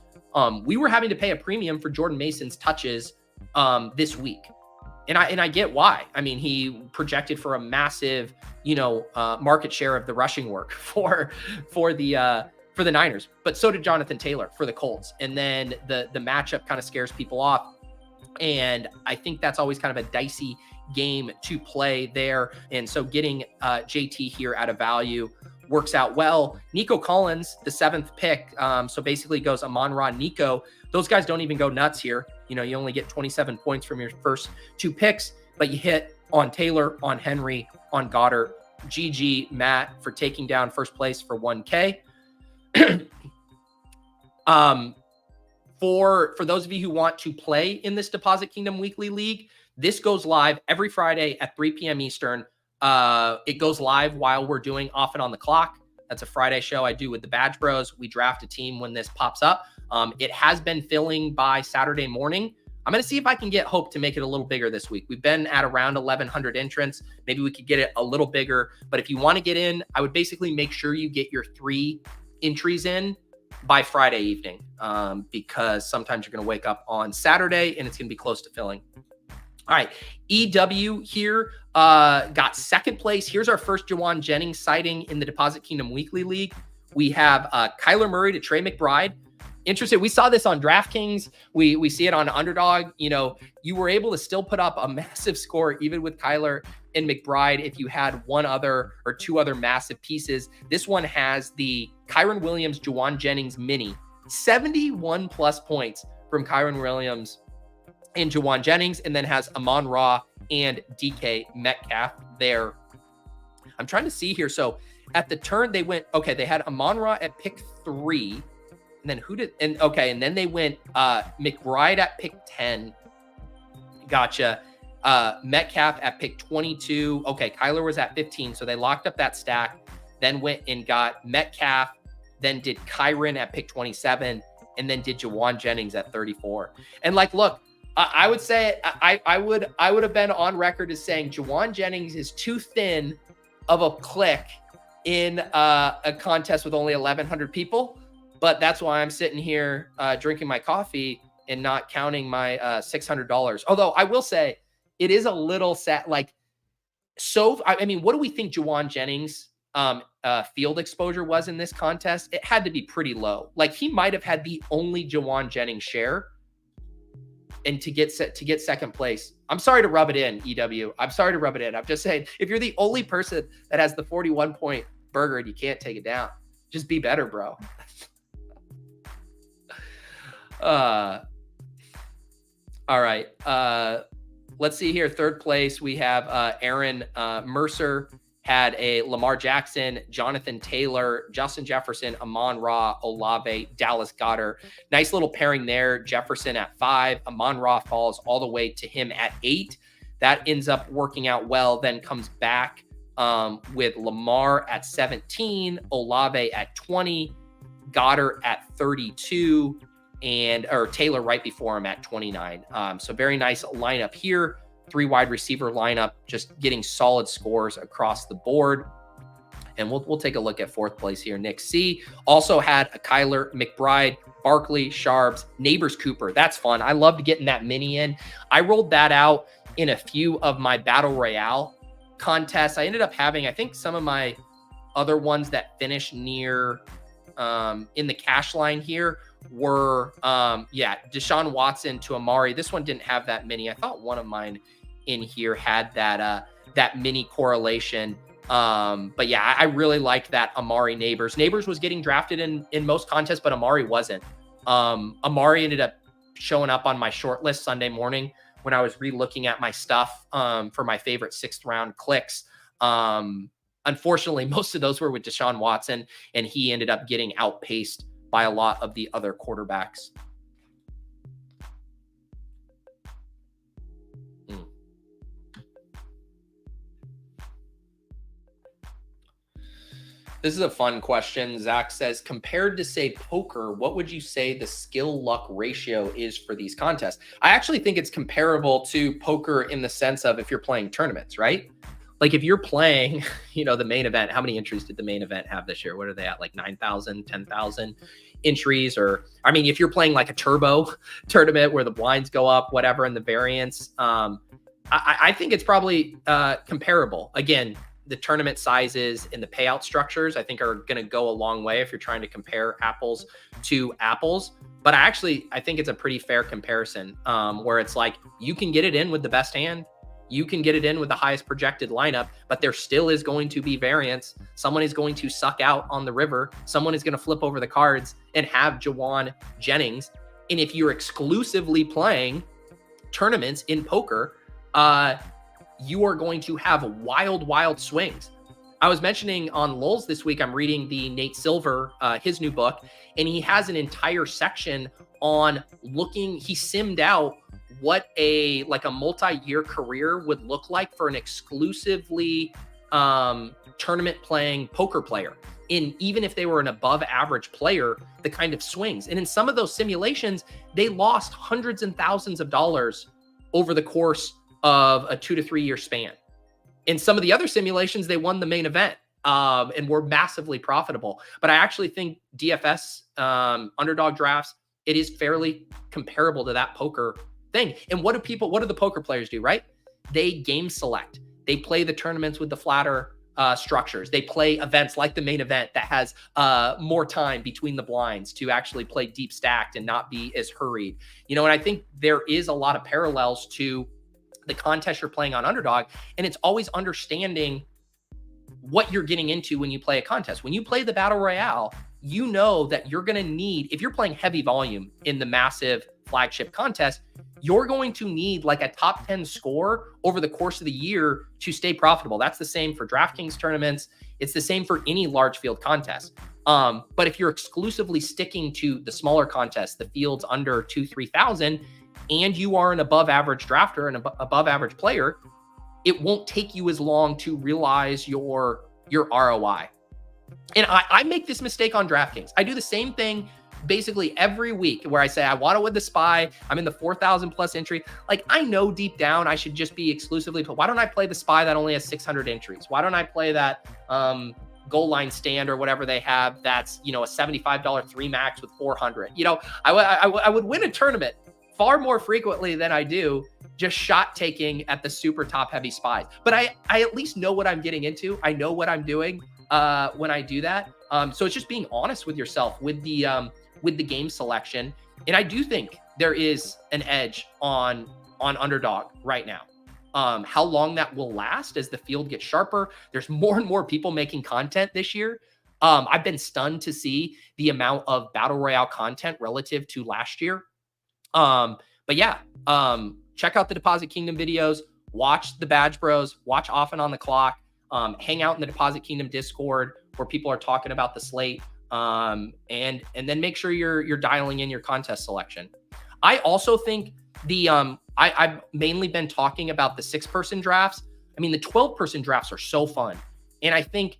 We were having to pay a premium for Jordan Mason's touches this week. And I get why. I mean, he projected for a massive, market share of the rushing work for the Niners, but so did Jonathan Taylor for the Colts. And then the matchup kind of scares people off. And I think that's always kind of a dicey game to play there. And so getting JT here at a value works out well. Nico Collins, the 7th pick. So basically goes Amon-Ra, Nico. Those guys don't even go nuts here. You only get 27 points from your first 2 picks, but you hit on Taylor, on Henry, on Goddard. GG, Matt, for taking down first place for 1K. For those of you who want to play in this Deposit Kingdom Weekly League, this goes live every Friday at 3 p.m. Eastern. It goes live while we're doing Off and On the Clock. That's a Friday show I do with the Badge Bros. We draft a team when this pops up. It has been filling by Saturday morning. I'm going to see if I can get Hope to make it a little bigger this week. We've been at around 1,100 entrants. Maybe we could get it a little bigger. But if you want to get in, I would basically make sure you get your 3 entries in by Friday evening, because sometimes you're going to wake up on Saturday and it's going to be close to filling. All right, EW here got 2nd place. Here's our first Jauan Jennings sighting in the Deposit Kingdom Weekly League. We have Kyler Murray to Trey McBride. interested. We saw this on DraftKings. We see it on Underdog. You know, you were able to still put up a massive score even with Kyler and McBride if you had one other or two other massive pieces. This one has the Kyren Williams, Jauan Jennings mini, 71 plus points from Kyren Williams and Jauan Jennings, and then has Amon-Ra and DK Metcalf there. I'm trying to see here. So at the turn, they went, okay, they had Amon-Ra at pick 3. And then and then they went McBride at pick 10. Gotcha. Metcalf at pick 22. Okay, Kyler was at 15. So they locked up that stack, then went and got Metcalf, then did Kyren at pick 27, and then did Jauan Jennings at 34. And like, look, I would say I would have been on record as saying Jauan Jennings is too thin of a click in a contest with only 1,100 people, but that's why I'm sitting here drinking my coffee and not counting my $600. Although I will say it is a little sad. Like, so I mean, what do we think Jauan Jennings field exposure was in this contest? It had to be pretty low. Like, he might have had the only Jauan Jennings share. And to get second place, I'm sorry to rub it in, EW. I'm sorry to rub it in. I'm just saying, if you're the only person that has the 41-point burger and you can't take it down, just be better, bro. All right. Let's see here. Third place, we have Aaron Mercer. Had a Lamar Jackson, Jonathan Taylor, Justin Jefferson, Amon-Ra, Olave, Dallas Goedert. Nice little pairing there. Jefferson at 5. Amon-Ra falls all the way to him at 8. That ends up working out well. Then comes back with Lamar at 17, Olave at 20, Goedert at 32, or Taylor right before him at 29. So very nice lineup here. 3 wide receiver lineup, just getting solid scores across the board. And we'll take a look at fourth place here. Nick C also had a Kyler, McBride, Barkley, Sharbs, Neighbors Cooper. That's fun. I loved getting that mini in. I rolled that out in a few of my Battle Royale contests. I ended up having, I think, some of my other ones that finished near in the cash line here were, Deshaun Watson to Amari. This one didn't have that many. I thought one of mine in here had that mini correlation. But yeah, I really liked that Amari Neighbors. Neighbors was getting drafted in most contests, but Amari wasn't. Amari ended up showing up on my short list Sunday morning when I was re-looking at my stuff for my favorite 6th round clicks. Unfortunately, most of those were with Deshaun Watson, and he ended up getting outpaced by a lot of the other quarterbacks. This is a fun question. Zach says, compared to, say, poker, what would you say the skill-luck ratio is for these contests? I actually think it's comparable to poker in the sense of if you're playing tournaments, right? Like if you're playing, the main event, how many entries did the main event have this year? What are they at? Like 9,000, 10,000 entries? Or, I mean, if you're playing like a turbo tournament where the blinds go up, whatever, and the variance, I think it's probably comparable. Again, the tournament sizes and the payout structures, I think, are going to go a long way if you're trying to compare apples to apples. But I think it's a pretty fair comparison where it's like you can get it in with the best hand. You can get it in with the highest projected lineup, but there still is going to be variance. Someone is going to suck out on the river. Someone is going to flip over the cards and have Jauan Jennings. And if you're exclusively playing tournaments in poker, you are going to have wild swings. I was mentioning on Lulz this week, I'm reading the Nate Silver, his new book, and he has an entire section on he simmed out what a multi-year career would look like for an exclusively tournament playing poker player. Even if they were an above average player, the kind of swings. And in some of those simulations, they lost hundreds and thousands of dollars over the course of a 2 to 3 year span. In some of the other simulations, they won the main event and were massively profitable. But I actually think DFS underdog drafts, it is fairly comparable to that poker thing. And what do the poker players do, right? They game select. They play the tournaments with the flatter structures. They play events like the main event that has more time between the blinds to actually play deep stacked and not be as hurried. And I think there is a lot of parallels to the contest you're playing on Underdog, and it's always understanding what you're getting into when you play a contest. When you play the Battle Royale, you know that you're going to need, if you're playing heavy volume in the massive flagship contest, you're going to need like a top 10 score over the course of the year to stay profitable. That's the same for DraftKings tournaments. It's the same for any large field contest. But if you're exclusively sticking to the smaller contests, the fields under 3,000, and you are an above average drafter and above average player, it won't take you as long to realize your ROI. And I make this mistake on DraftKings. I do the same thing basically every week where I say, I want to win the SPY. I'm in the 4,000 plus entry. Like, I know deep down I should just be exclusively, but why don't I play the SPY that only has 600 entries? Why don't I play that goal line stand or whatever they have that's, a $75 3 max with 400? I would win a tournament far more frequently than I do just shot taking at the super top heavy SPYs. But I at least know what I'm getting into. I know what I'm doing when I do that. So it's just being honest with yourself with the game selection. And I do think there is an edge on Underdog right now. How long that will last as the field gets sharper. There's more and more people making content this year. I've been stunned to see the amount of Battle Royale content relative to last year. But yeah, check out the Deposit Kingdom videos, watch the Badge Bros, watch Off and On the Clock, hang out in the Deposit Kingdom Discord where people are talking about the slate. And then make sure you're dialing in your contest selection. I also think I've mainly been talking about the 6-person drafts. I mean, the 12-person drafts are so fun. And I think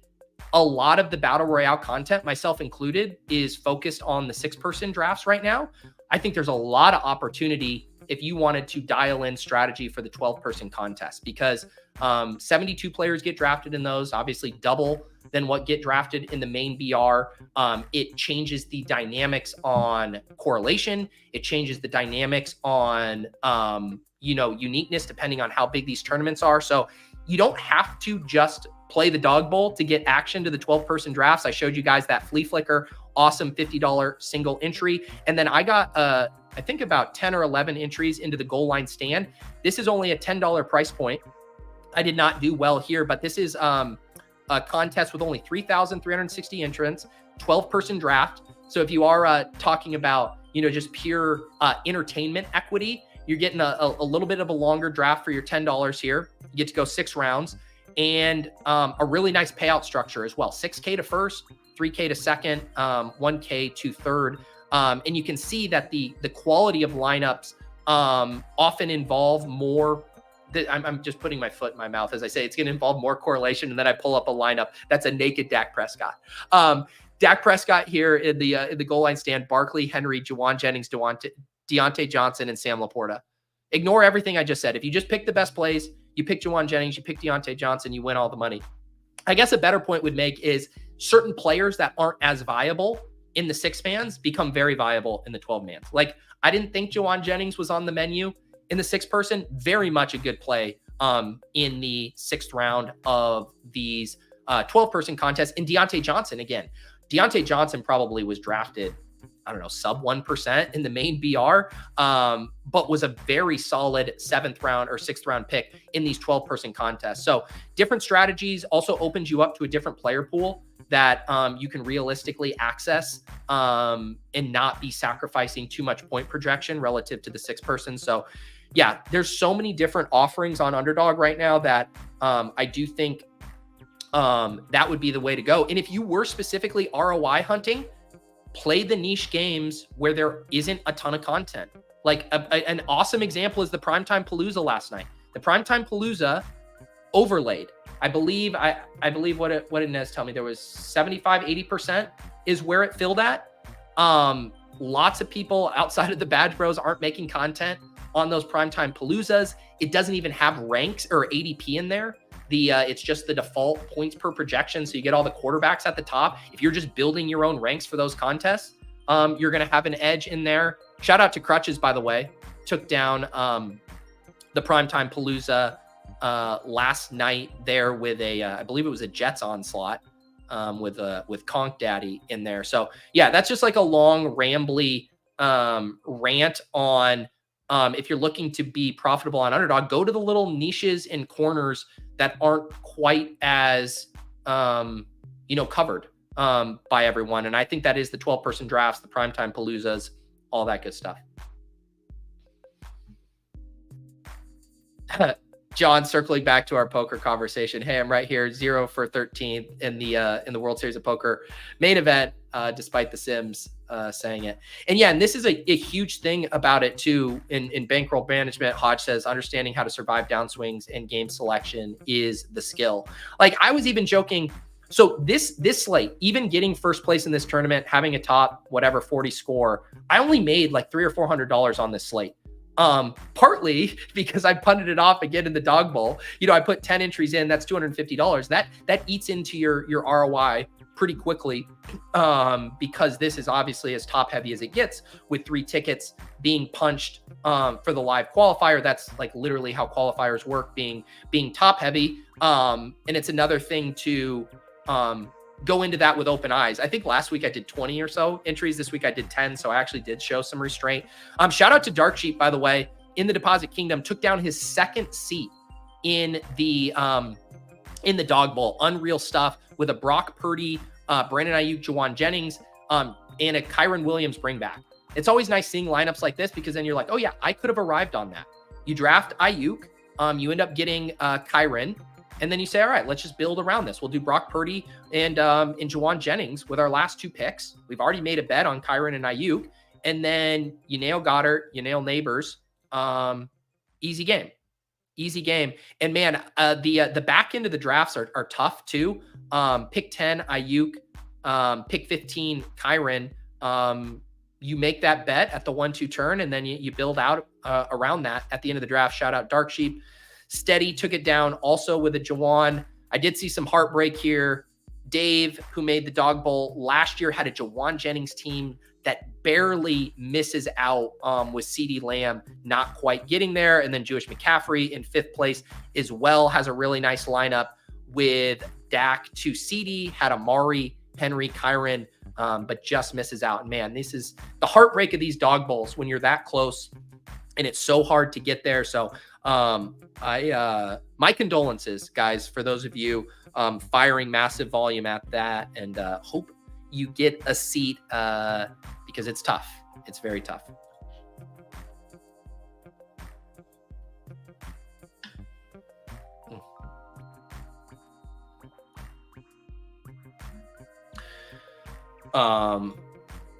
a lot of the Battle Royale content, myself included, is focused on the 6-person drafts right now. I think there's a lot of opportunity if you wanted to dial in strategy for the 12-person contest, because 72 players get drafted in those, obviously double than what get drafted in the main BR. It changes the dynamics on correlation. It changes the dynamics on, uniqueness depending on how big these tournaments are. So you don't have to just play the dog bowl to get action to the 12-person drafts. I showed you guys that Flea Flicker, awesome $50 single entry. And then I got, I think about 10 or 11 entries into the goal line stand. This is only a $10 price point. I did not do well here, but this is a contest with only 3,360 entrants, 12-person draft. So if you are talking about, just pure entertainment equity, you're getting a little bit of a longer draft for your $10 here. You get to go 6 rounds and a really nice payout structure as well. 6K to first, 3K to second, 1K to third. And you can see that the quality of lineups often involve more. I'm just putting my foot in my mouth as I say it's going to involve more correlation, and then I pull up a lineup that's a naked Dak Prescott. Dak Prescott here in the goal line stand: Barkley, Henry, Jauan Jennings, Deontay Johnson, and Sam Laporta. Ignore everything I just said. If you just pick the best plays, you pick Jauan Jennings, you pick Deontay Johnson, you win all the money. I guess a better point would make is certain players that aren't as viable in the 6-mans become very viable in the 12-mans. Like, I didn't think Jauan Jennings was on the menu in the 6-person. Very much a good play in the 6th round of these 12-person contests. And Deontay Johnson, again, Deontay Johnson probably was drafted, I don't know, sub 1% in the main BR, but was a very solid 7th round or 6th round pick in these 12-person contests. So different strategies also opens you up to a different player pool that you can realistically access and not be sacrificing too much point projection relative to the 6-person. So yeah, there's so many different offerings on Underdog right now that I do think that would be the way to go. And if you were specifically ROI hunting, play the niche games where there isn't a ton of content. Like an awesome example is the Primetime Palooza last night. The Primetime Palooza overlaid. I believe what it is tell me there was 75-80% is where it filled at. Lots of people outside of the Badge Bros aren't making content on those Primetime Paloozas. It doesn't even have ranks or ADP in there. It's just the default points per projection. So you get all the quarterbacks at the top. If you're just building your own ranks for those contests, you're going to have an edge in there. Shout out to Crutches, by the way, took down the Primetime Palooza last night there with a, I believe it was a Jets onslaught with Conk Daddy in there. So yeah, that's just like a long rambly rant on if you're looking to be profitable on Underdog, go to the little niches and corners that aren't quite as covered by everyone. And I think that is the 12-person drafts, the Primetime Paloozas, all that good stuff. John, circling back to our poker conversation. Hey, I'm right here, 0 for 13 in the World Series of Poker main event, despite the Sims saying it. And yeah, and this is a huge thing about it too. In bankroll management, Hodge says understanding how to survive downswings and game selection is the skill. Like I was even joking. So this slate, even getting first place in this tournament, having a top 40 score, I only made like $300 or $400 on this slate. Partly because I punted it off again in the dog bowl. I put 10 entries in, that's $250. That eats into your ROI pretty quickly. Because this is obviously as top heavy as it gets with 3 tickets being punched, for the live qualifier. That's like literally how qualifiers work, being top heavy. And it's another thing to, go into that with open eyes. I think last week I did 20 or so entries. This week I did 10. So I actually did show some restraint. Shout out to Dark Sheep, by the way, in the Deposit Kingdom, took down his second seat in the dog bowl. Unreal stuff with a Brock Purdy, Brandon Ayuk, Jauan Jennings, and a Kyren Williams bring back. It's always nice seeing lineups like this because then you're like, oh yeah, I could have arrived on that. You draft Ayuk, you end up getting Kyren. And then you say, all right, let's just build around this. We'll do Brock Purdy and Jauan Jennings with our last 2 picks. We've already made a bet on Kyren and Ayuk. And then you nail Goddard, you nail Neighbors. Easy game. And man, the back end of the drafts are tough too. Pick 10, Ayuk, pick 15, Kyren. You make that bet at the 1-2 turn, and then you build out around that at the end of the draft. Shout out Dark Sheep. Steady took it down also with a Jauan. I did see some heartbreak here. Dave, who made the dog bowl last year, had a Jauan Jennings team that barely misses out with CeeDee Lamb not quite getting there. And then Jewish McCaffrey in 5th place as well has a really nice lineup with Dak to CeeDee, had Amari, Henry, Kyren, but just misses out. And man, this is the heartbreak of these dog bowls when you're that close and it's so hard to get there. So my condolences, guys, for those of you firing massive volume at that, and hope you get a seat because it's tough. It's very tough.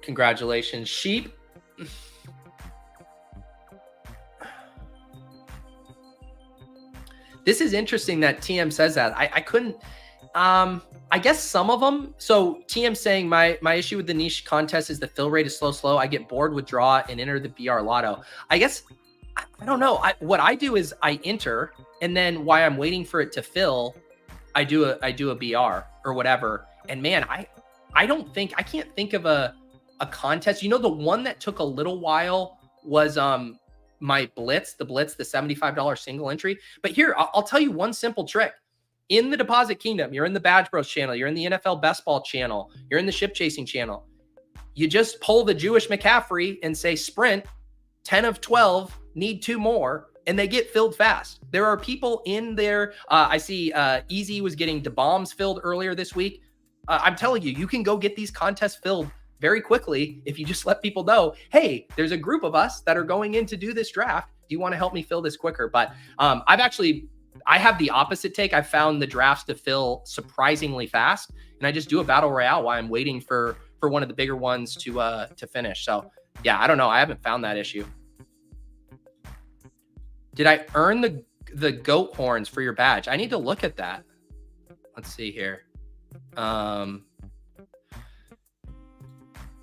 Congratulations, Sheep. This is interesting that TM says that. I couldn't, I guess some of them. So TM saying my issue with the niche contest is the fill rate is slow. I get bored, withdraw, and enter the BR Lotto. I guess, I don't know. What I do is I enter, and then while I'm waiting for it to fill, I do a BR or whatever. And man, I can't think of a contest. The one that took a little while was, my Blitz, the $75 single entry. But here, I'll tell you one simple trick. In the Deposit Kingdom, you're in the Badge Bros channel, you're in the NFL Best Ball channel, you're in the Ship Chasing channel. You just pull the Jewish McCaffrey and say sprint, 10 of 12, need 2 more, and they get filled fast. There are people in there. I see Easy was getting DeBombs filled earlier this week. I'm telling you, you can go get these contests filled very quickly if you just let people know, hey, there's a group of us that are going in to do this draft. Do you want to help me fill this quicker? But I have the opposite take. I've found the drafts to fill surprisingly fast, and I just do a battle royale while I'm waiting for one of the bigger ones to finish. So yeah, I don't know. I haven't found that issue. Did I earn the goat horns for your badge? I need to look at that. Let's see here.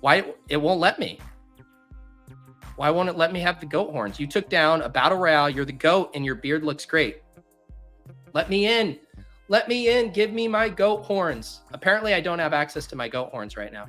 Why it won't let me? Why won't it let me have the goat horns? You took down a battle royale. You're the goat, and your beard looks great. Let me in. Let me in. Give me my goat horns. Apparently, I don't have access to my goat horns right now.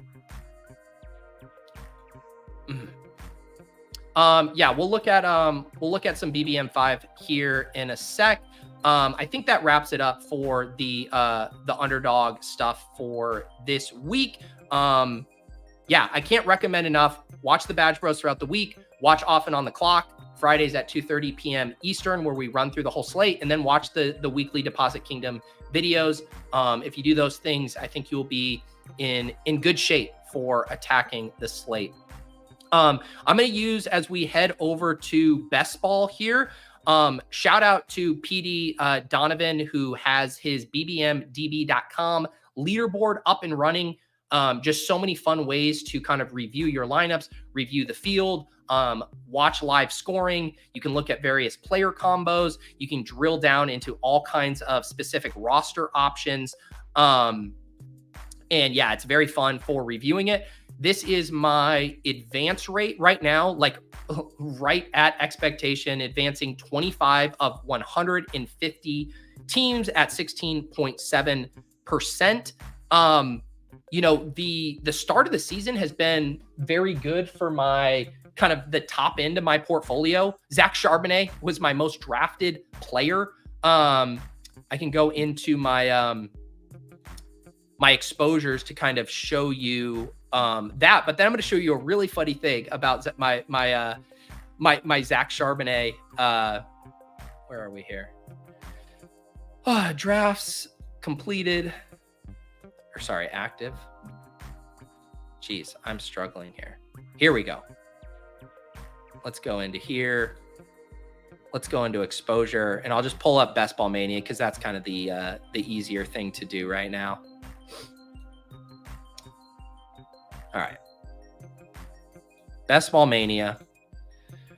Yeah, we'll look at some BBM5 here in a sec. I think that wraps it up for the Underdog stuff for this week. Yeah, I can't recommend enough. Watch the Badge Bros throughout the week. Watch Often on the Clock. Fridays at 2:30 p.m. Eastern, where we run through the whole slate, and then watch the weekly Deposit Kingdom videos. If you do those things, I think you'll be in good shape for attacking the slate. I'm going to use, as we head over to Best Ball here, shout out to PD Donovan, who has his bbmdb.com leaderboard up and running. Just so many fun ways to kind of review your lineups, review the field, watch live scoring. You can look at various player combos. You can drill down into all kinds of specific roster options. And yeah, it's very fun for reviewing it. This is my advance rate right now, like right at expectation, advancing 25 of 150 teams at 16.7%. You know, the start of the season has been very good for my kind of the top end of my portfolio. Zach Charbonnet was my most drafted player. I can go into my my exposures to kind of show you that, but then I'm going to show you a really funny thing about my Zach Charbonnet. Where are we here? Drafts completed. Or sorry, active. Jeez, I'm struggling here. Here we go. Let's go into here. Let's go into exposure, and I'll just pull up Best Ball Mania because that's kind of the easier thing to do right now. All right. Best Ball Mania.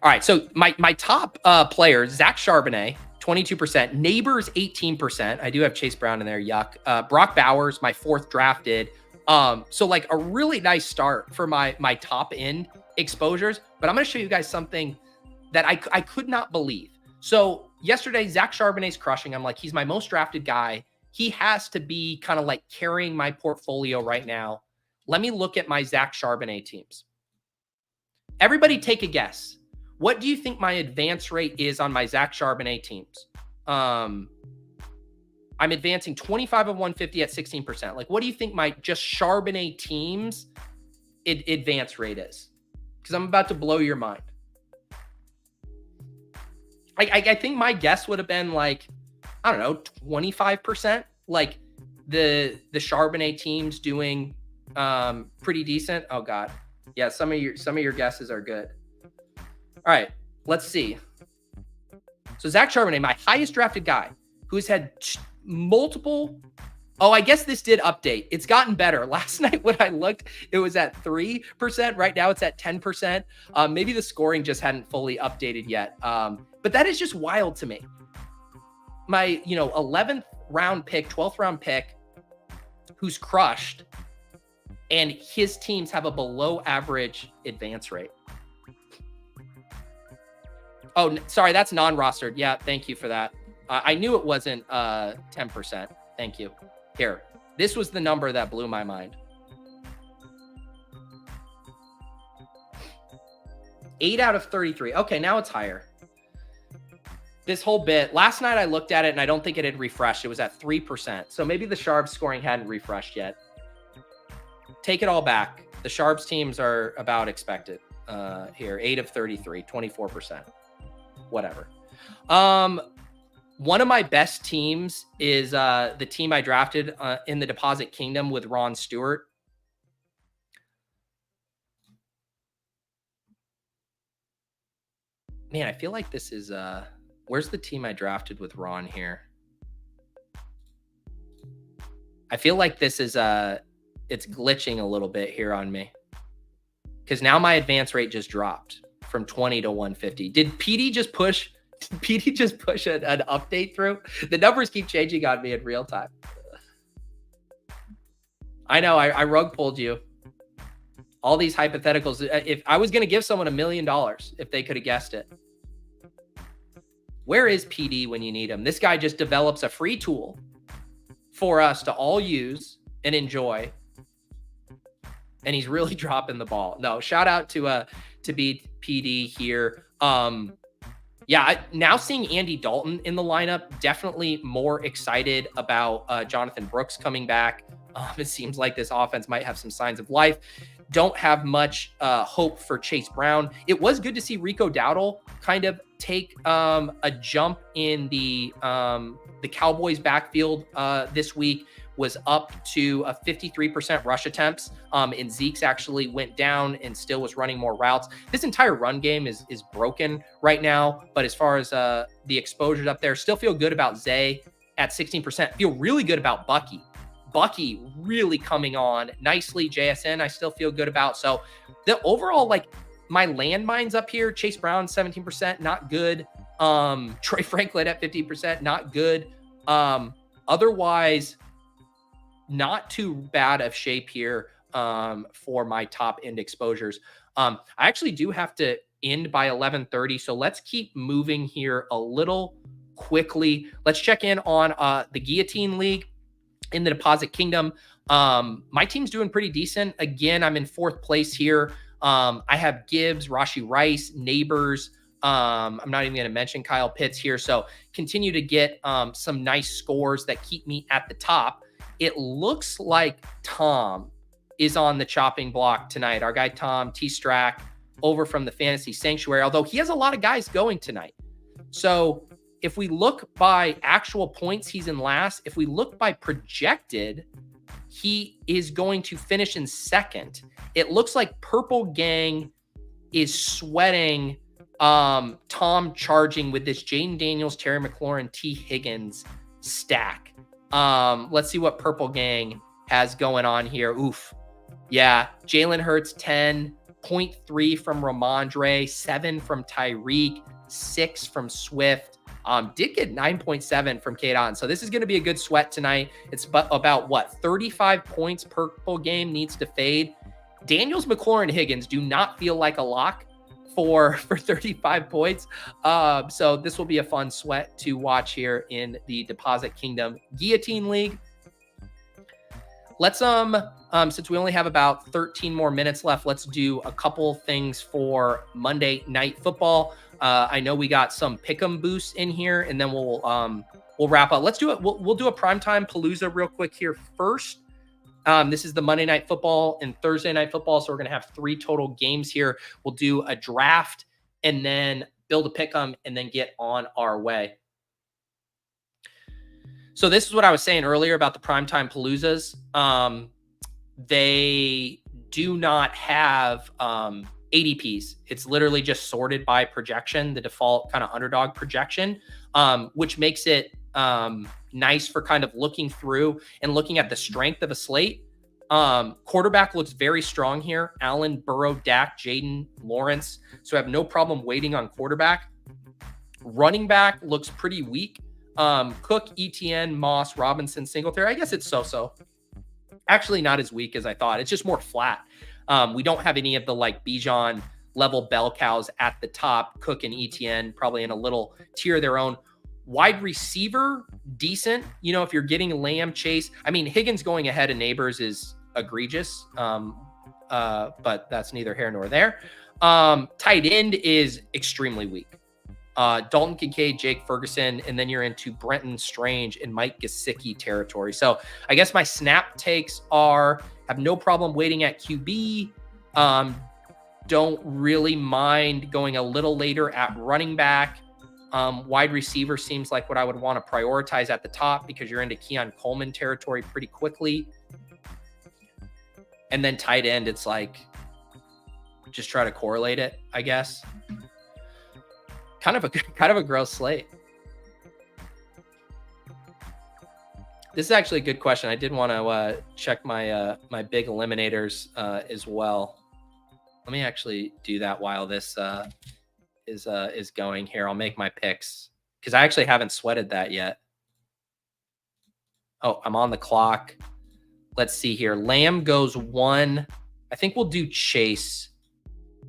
All right, so my top players, Zach Charbonnet, 22%. Neighbors, 18%. I do have Chase Brown in there. Yuck. Brock Bowers, my fourth drafted. So like a really nice start for my top end exposures. But I'm going to show you guys something that I could not believe. So yesterday, Zach Charbonnet's crushing. I'm like, he's my most drafted guy. He has to be kind of like carrying my portfolio right now. Let me look at my Zach Charbonnet teams. Everybody take a guess. What do you think my advance rate is on my Zach Charbonnet teams? I'm advancing 25 of 150 at 16%. Like, what do you think my just Charbonnet teams advance rate is? Because I'm about to blow your mind. I think my guess would have been like, I don't know, 25%. Like the Charbonnet teams doing pretty decent. Oh God. Yeah, some of your guesses are good. All right, let's see. So Zach Charbonnet, my highest drafted guy, who's had multiple. Oh, I guess this did update. It's gotten better. Last night when I looked, it was at 3%. Right now it's at 10%. Maybe the scoring just hadn't fully updated yet. But that is just wild to me. My, 11th round pick, 12th round pick, who's crushed, and his teams have a below average advance rate. Oh, sorry, that's non-rostered. Yeah, thank you for that. I knew it wasn't 10%. Thank you. Here, this was the number that blew my mind. 8 out of 33. Okay, now it's higher. This whole bit, last night I looked at it and I don't think it had refreshed. It was at 3%. So maybe the Sharps scoring hadn't refreshed yet. Take it all back. The Sharps teams are about expected here. 8 of 33, 24%. Whatever. One of my best teams is the team I drafted in the Deposit Kingdom with Ron Stewart. Man, I feel like this is where's the team I drafted with Ron here? I feel like this is it's glitching a little bit here on me. Because now my advance rate just dropped from 20 to 150. Did PD just push an update through? The numbers keep changing on me in real time. I know, I rug pulled you. All these hypotheticals. If I was going to give someone $1 million if they could have guessed it. Where is PD when you need him? This guy just develops a free tool for us to all use and enjoy. And he's really dropping the ball. No, shout out to PD here. Yeah, now seeing Andy Dalton in the lineup, definitely more excited about Jonathan Brooks coming back. It seems like this offense might have some signs of life. Don't have much hope for Chase Brown. It was good to see Rico Dowdle kind of take a jump in the Cowboys backfield this week. Was up to a 53% rush attempts, and Zeke's actually went down and still was running more routes. This entire run game is broken right now, but as far as the exposures up there, still feel good about Zay at 16%. Feel really good about Bucky. Bucky really coming on nicely. JSN, I still feel good about. So the overall, like, my landmines up here, Chase Brown, 17%, not good. Troy Franklin at 50%, not good. Otherwise, not too bad of shape here for my top end exposures. I actually do have to end by 11:30, so let's keep moving here a little quickly. Let's check in on the Guillotine League in the Deposit Kingdom. My team's doing pretty decent. Again, I'm in 4th place here. I have Gibbs, Rashee Rice, Neighbors. I'm not even going to mention Kyle Pitts here. So continue to get some nice scores that keep me at the top. It looks like Tom is on the chopping block tonight. Our guy Tom T-Strack over from the Fantasy Sanctuary, although he has a lot of guys going tonight. So if we look by actual points, he's in last. If we look by projected, he is going to finish in 2nd. It looks like Purple Gang is sweating Tom charging with this Jaden Daniels, Terry McLaurin, T. Higgins stack. Let's see what Purple Gang has going on here. Oof. Yeah. Jalen Hurts, 10.3 from Ramondre, 7 from Tyreek, 6 from Swift. Did get 9.7 from Kate On. So this is going to be a good sweat tonight. It's about what? 35 points Purple Game needs to fade. Daniels, McLaurin, Higgins do not feel like a lock for 35 points. So this will be a fun sweat to watch here in the Deposit Kingdom Guillotine League. Let's since we only have about 13 more minutes left, let's do a couple things for Monday Night Football. I know we got some pick 'em boosts in here, and then we'll wrap up. Let's do it. We'll do a Primetime Palooza real quick here first. This is the Monday Night Football and Thursday Night Football, so we're going to have 3 total games here. We'll do a draft and then build a pick 'em and then get on our way. So this is what I was saying earlier about the Primetime Paloozas. They do not have ADPs. It's literally just sorted by projection, the default kind of underdog projection, which makes it nice for kind of looking through and looking at the strength of a slate. Quarterback looks very strong here. Allen, Burrow, Dak, Jaden, Lawrence. So I have no problem waiting on quarterback. Running back looks pretty weak. Cook, ETN, Moss, Robinson, Singletary. I guess it's so-so. Actually not as weak as I thought. It's just more flat. We don't have any of the like Bijan level bell cows at the top. Cook and ETN probably in a little tier of their own. Wide receiver, decent. You know, if you're getting Lamb, Chase. I mean, Higgins going ahead of Neighbors is egregious, but that's neither here nor there. Tight end is extremely weak. Dalton Kincaid, Jake Ferguson, and then you're into Brenton Strange and Mike Gesicki territory. So I guess my snap takes are, have no problem waiting at QB. Don't really mind going a little later at running back. Wide receiver seems like what I would want to prioritize at the top because you're into Keon Coleman territory pretty quickly. And then tight end, it's like, just try to correlate it, I guess. Kind of a gross slate. This is actually a good question. I did want to check my my big eliminators as well. Let me actually do that while this is going here. I'll make my picks because I actually haven't sweated that yet. Oh, I'm on the clock. Let's see here. Lamb goes 1. I think we'll do Chase.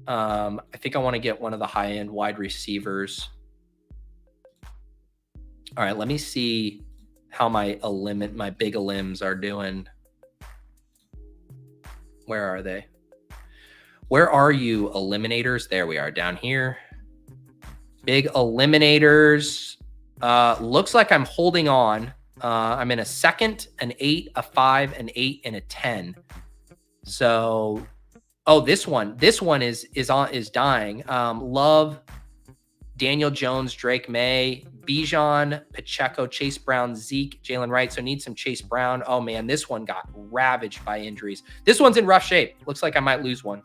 I think I want to get one of the high-end wide receivers. All right, let me see how my big elims are doing. Where are they? Where are you, eliminators? There we are, down here. Big eliminators. Looks like I'm holding on. I'm in a 2nd, an 8, a 5, an 8, and a 10. So, this one is dying. Love, Daniel Jones, Drake May, Bijan, Pacheco, Chase Brown, Zeke, Jalen Wright. So need some Chase Brown. Oh man, this one got ravaged by injuries. This one's in rough shape. Looks like I might lose one.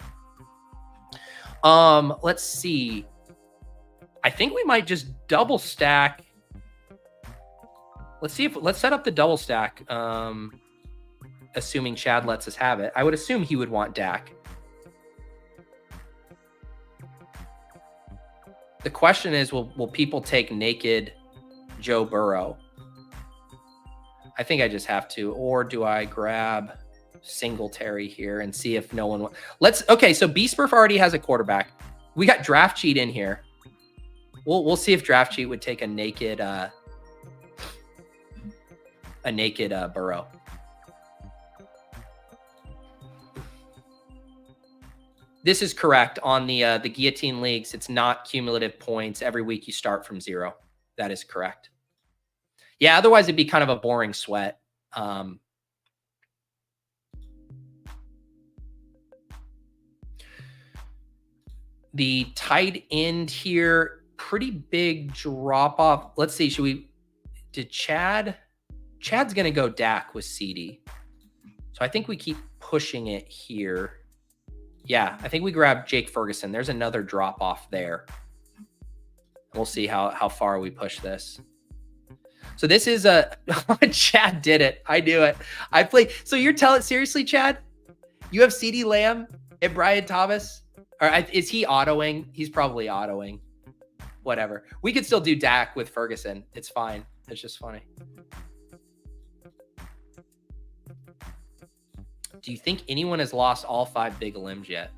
Let's see. I think we might just double stack. Let's set up the double stack. Assuming Chad lets us have it. I would assume he would want Dak. The question is, will people take naked Joe Burrow? I think I just have to. Or do I grab Singletary here and see if no one... Okay, so B-Smurf already has a quarterback. We got Draft Cheat in here. We'll see if Draft Cheat would take a naked Burrow. This is correct on the Guillotine leagues. It's not cumulative points. Every week you start from 0. That is correct. Yeah, otherwise it'd be kind of a boring sweat. The tight end here, pretty big drop off. Let's see. Chad's going to go Dak with CD. So I think we keep pushing it here. Yeah, I think we grab Jake Ferguson. There's another drop off there. We'll see how far we push this. So this is Chad did it. I knew it. I played. So you're telling, seriously, Chad, you have CD Lamb and Brian Thomas? Or is he autoing? He's probably autoing. Whatever. We could still do Dak with Ferguson. It's fine. It's just funny. Do you think anyone has lost all 5 big limbs yet?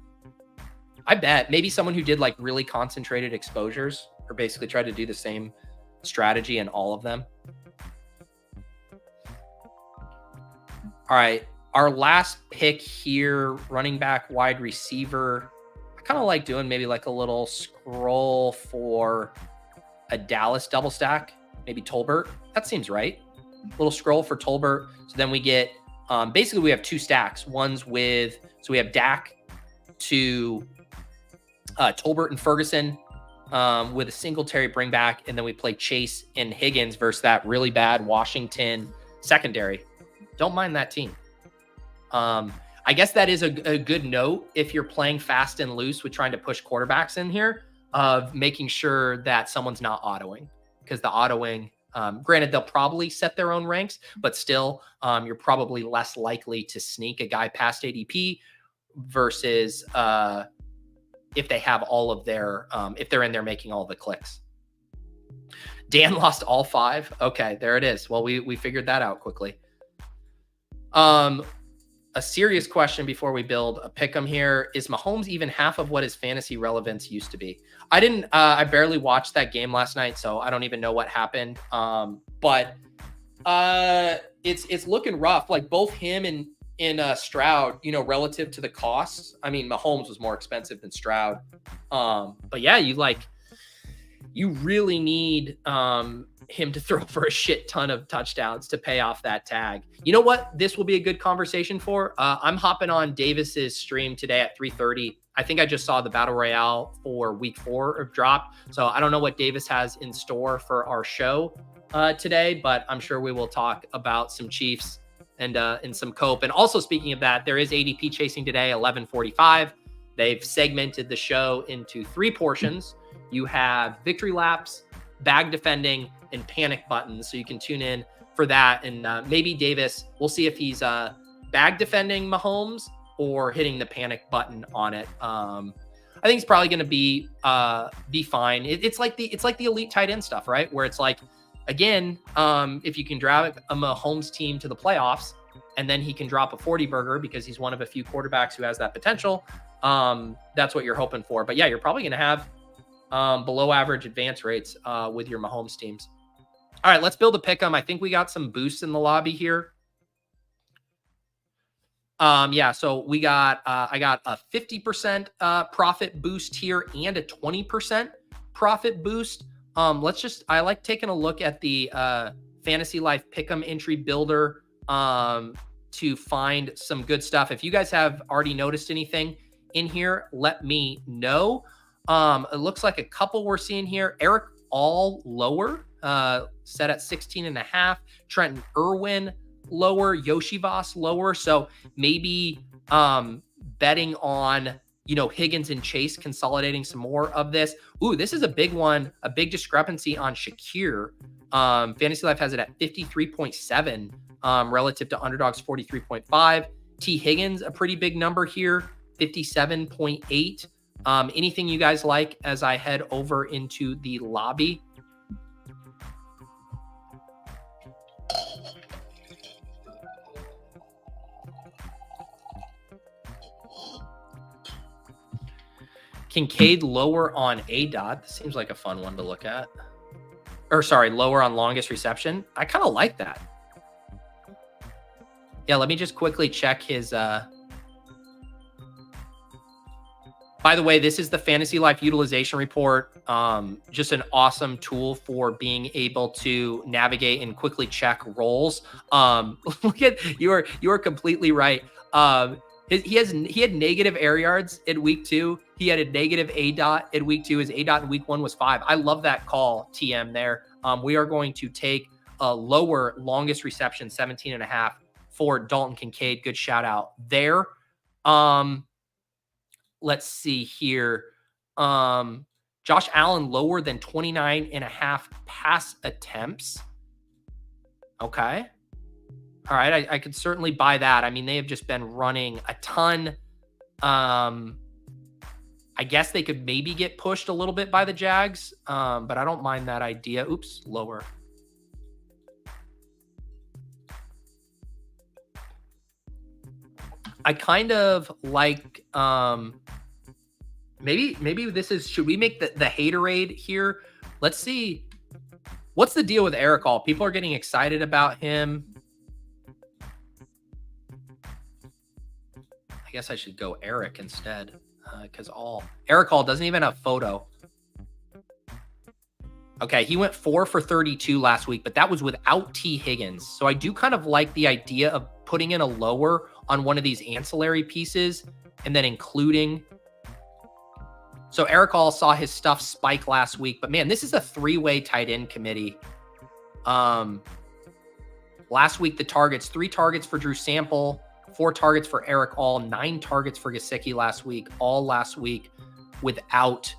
I bet. Maybe someone who did like really concentrated exposures or basically tried to do the same strategy in all of them. All right. Our last pick here, running back, wide receiver. I kind of like doing maybe like a little scroll for a Dallas double stack. Maybe Tolbert. That seems right. A little scroll for Tolbert. So then we get, basically we have 2 stacks. One's with, so we have Dak to Tolbert and Ferguson with a Singletary bring back. And then we play Chase and Higgins versus that really bad Washington secondary. Don't mind that team. I guess that is a good note if you're playing fast and loose with trying to push quarterbacks in here, of making sure that someone's not autoing, because the autoing, granted, they'll probably set their own ranks, but still, you're probably less likely to sneak a guy past ADP versus if they have all of their, if they're in there making all the clicks. Dan lost all 5. Okay, there it is. Well, we figured that out quickly. A serious question before we build a pick 'em here. Is Mahomes even half of what his fantasy relevance used to be? I barely watched that game last night, so I don't even know what happened. But it's looking rough. Like both him and Stroud, you know, relative to the costs. I mean, Mahomes was more expensive than Stroud. But yeah, you really need him to throw for a shit ton of touchdowns to pay off that tag. You know what? This will be a good conversation for. I'm hopping on Davis's stream today at 3:30. I think I just saw the Battle Royale for week 4 of drop. So I don't know what Davis has in store for our show today, but I'm sure we will talk about some Chiefs and some Cope. And also speaking of that, there is ADP chasing today, 11:45. They've segmented the show into 3 portions. You have victory laps, bag defending, and panic buttons. So you can tune in for that. And maybe Davis, we'll see if he's bag defending Mahomes or hitting the panic button on it. I think it's probably going to be fine. It's like the elite tight end stuff, right? Where it's like, again, if you can drive a Mahomes team to the playoffs and then he can drop a 40 burger because he's one of a few quarterbacks who has that potential, that's what you're hoping for. But yeah, you're probably going to have below average advance rates with your Mahomes teams. All right, let's build a pick 'em. I think we got some boosts in the lobby here. Yeah, so we got I got a 50% profit boost here and a 20% profit boost, I like taking a look at the Fantasy Life Pick 'em entry builder to find some good stuff. If you guys have already noticed anything in here, let me know. It looks like a couple we're seeing here. Eric All lower, set at 16.5. Trenton Irwin lower. Yoshivas lower. So maybe betting on, Higgins and Chase consolidating some more of this. Ooh, this is a big one. A big discrepancy on Shakir. Fantasy Life has it at 53.7 relative to Underdog's 43.5. T. Higgins, a pretty big number here, 57.8. Anything you guys like as I head over into the lobby? Kincaid lower on A-Dot. This seems like a fun one to look at. Or sorry, lower on longest reception. I kind of like that. Yeah, let me just quickly check his... By the way, this is the Fantasy Life Utilization Report. Just an awesome tool for being able to navigate and quickly check roles. Look at you are completely right. He had negative air yards in week 2. He had a negative A-Dot in week 2. His A-Dot in week 1 was 5. I love that call, TM there. We are going to take a lower longest reception, 17.5 for Dalton Kincaid. Good shout out there. Let's see here. Josh Allen lower than 29.5 pass attempts. Okay. All right. I could certainly buy that. I mean, they have just been running a ton. I guess they could maybe get pushed a little bit by the Jags, but I don't mind that idea. Oops, lower. I kind of like, maybe this is, should we make the haterade here? Let's see. What's the deal with Eric All? People are getting excited about him. I guess I should go Eric instead, because Eric All doesn't even have photo. Okay, he went 4 for 32 last week, but that was without T. Higgins. So I do kind of like the idea of putting in a lower on one of these ancillary pieces and then including. So Eric All saw his stuff spike last week, but man, this is a 3-way tight end committee. Last week, the targets, 3 targets for Drew Sample, 4 targets for Eric All, 9 targets for Gesicki last week, all last week without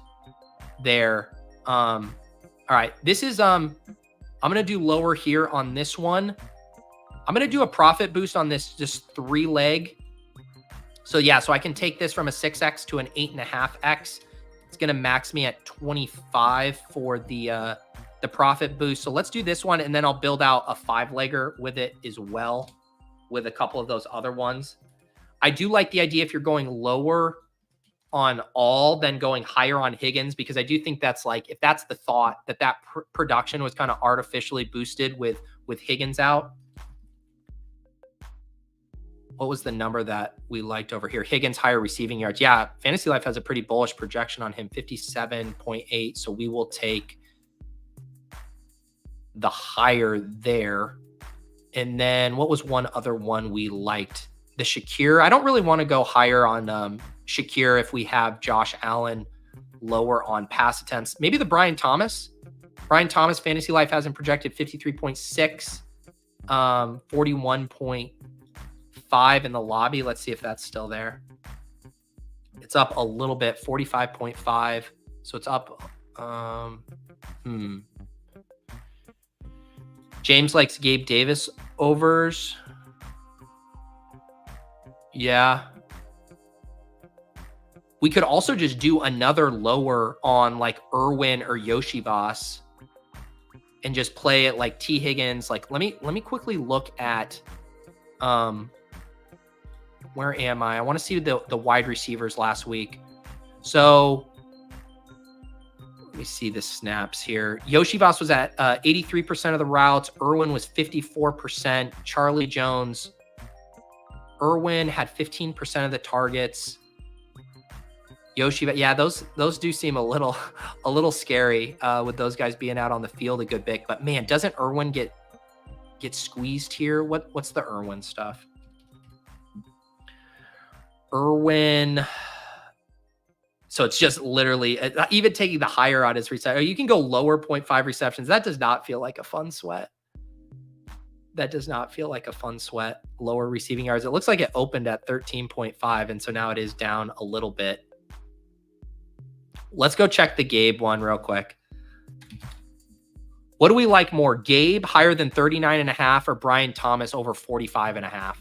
their, all right, this is, I'm going to do lower here on this one. I'm going to do a profit boost on this, just 3-leg. So yeah, so I can take this from a 6X to an 8.5X. It's going to max me at 25 for the profit boost. So let's do this one, and then I'll build out a 5-legger with it as well, with a couple of those other ones. I do like the idea if you're going lower on All than going higher on Higgins, because I do think that's like, if that's the thought, that production was kind of artificially boosted with Higgins out. What was the number that we liked over here? Higgins higher receiving yards. Yeah, Fantasy Life has a pretty bullish projection on him, 57.8. So we will take the higher there. And then what was one other one we liked? The Shakir. I don't really want to go higher on Shakir if we have Josh Allen lower on pass attempts. Maybe the Brian Thomas. Brian Thomas, Fantasy Life has him projected 53.6, 41.5 in the lobby. Let's see if that's still there. It's up a little bit, 45.5. So it's up. James likes Gabe Davis overs. Yeah. We could also just do another lower on like Irwin or Yoshivas and just play it like T. Higgins. Like, let me quickly look at where am I? I want to see the wide receivers last week. So let me see the snaps here. Yoshivas was at 83% of the routes. Irwin was 54%. Charlie Jones. Irwin had 15% of the targets. Yoshi, but yeah, those do seem a little scary with those guys being out on the field a good bit. But man, doesn't Irwin get squeezed here? What's the Irwin stuff? Irwin. So it's just literally even taking the higher on his reception. You can go lower 0.5 receptions. That does not feel like a fun sweat. That does not feel like a fun sweat. Lower receiving yards. It looks like it opened at 13.5, and so now it is down a little bit. Let's go check the Gabe one real quick. What do we like more? Gabe higher than 39.5 or Brian Thomas over 45.5?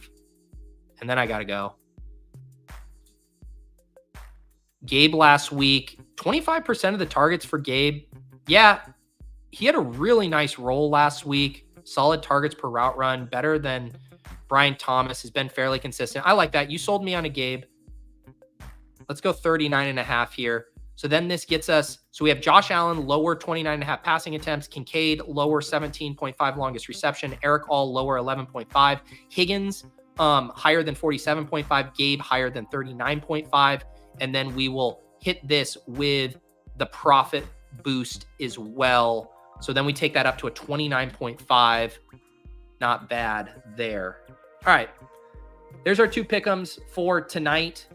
And then I got to go. Gabe last week, 25% of the targets for Gabe. Yeah, he had a really nice role last week. Solid targets per route run, better than Brian Thomas, has been fairly consistent. I like that. You sold me on a Gabe. Let's go 39.5 here. So then this gets us, so we have Josh Allen, lower 29.5 passing attempts. Kincaid, lower 17.5 longest reception. Eric All, lower 11.5. Higgins, higher than 47.5. Gabe, higher than 39.5. And then we will hit this with the profit boost as well. So then we take that up to a 29.5. Not bad there. All right. There's our two pick'ems for tonight.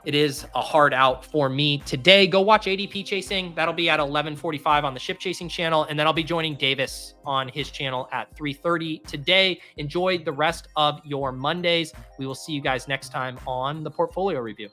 It is a hard out for me today. Go watch ADP Chasing. That'll be at 11:45 on the Ship Chasing channel. And then I'll be joining Davis on his channel at 3:30 today. Enjoy the rest of your Mondays. We will see you guys next time on the Portfolio Review.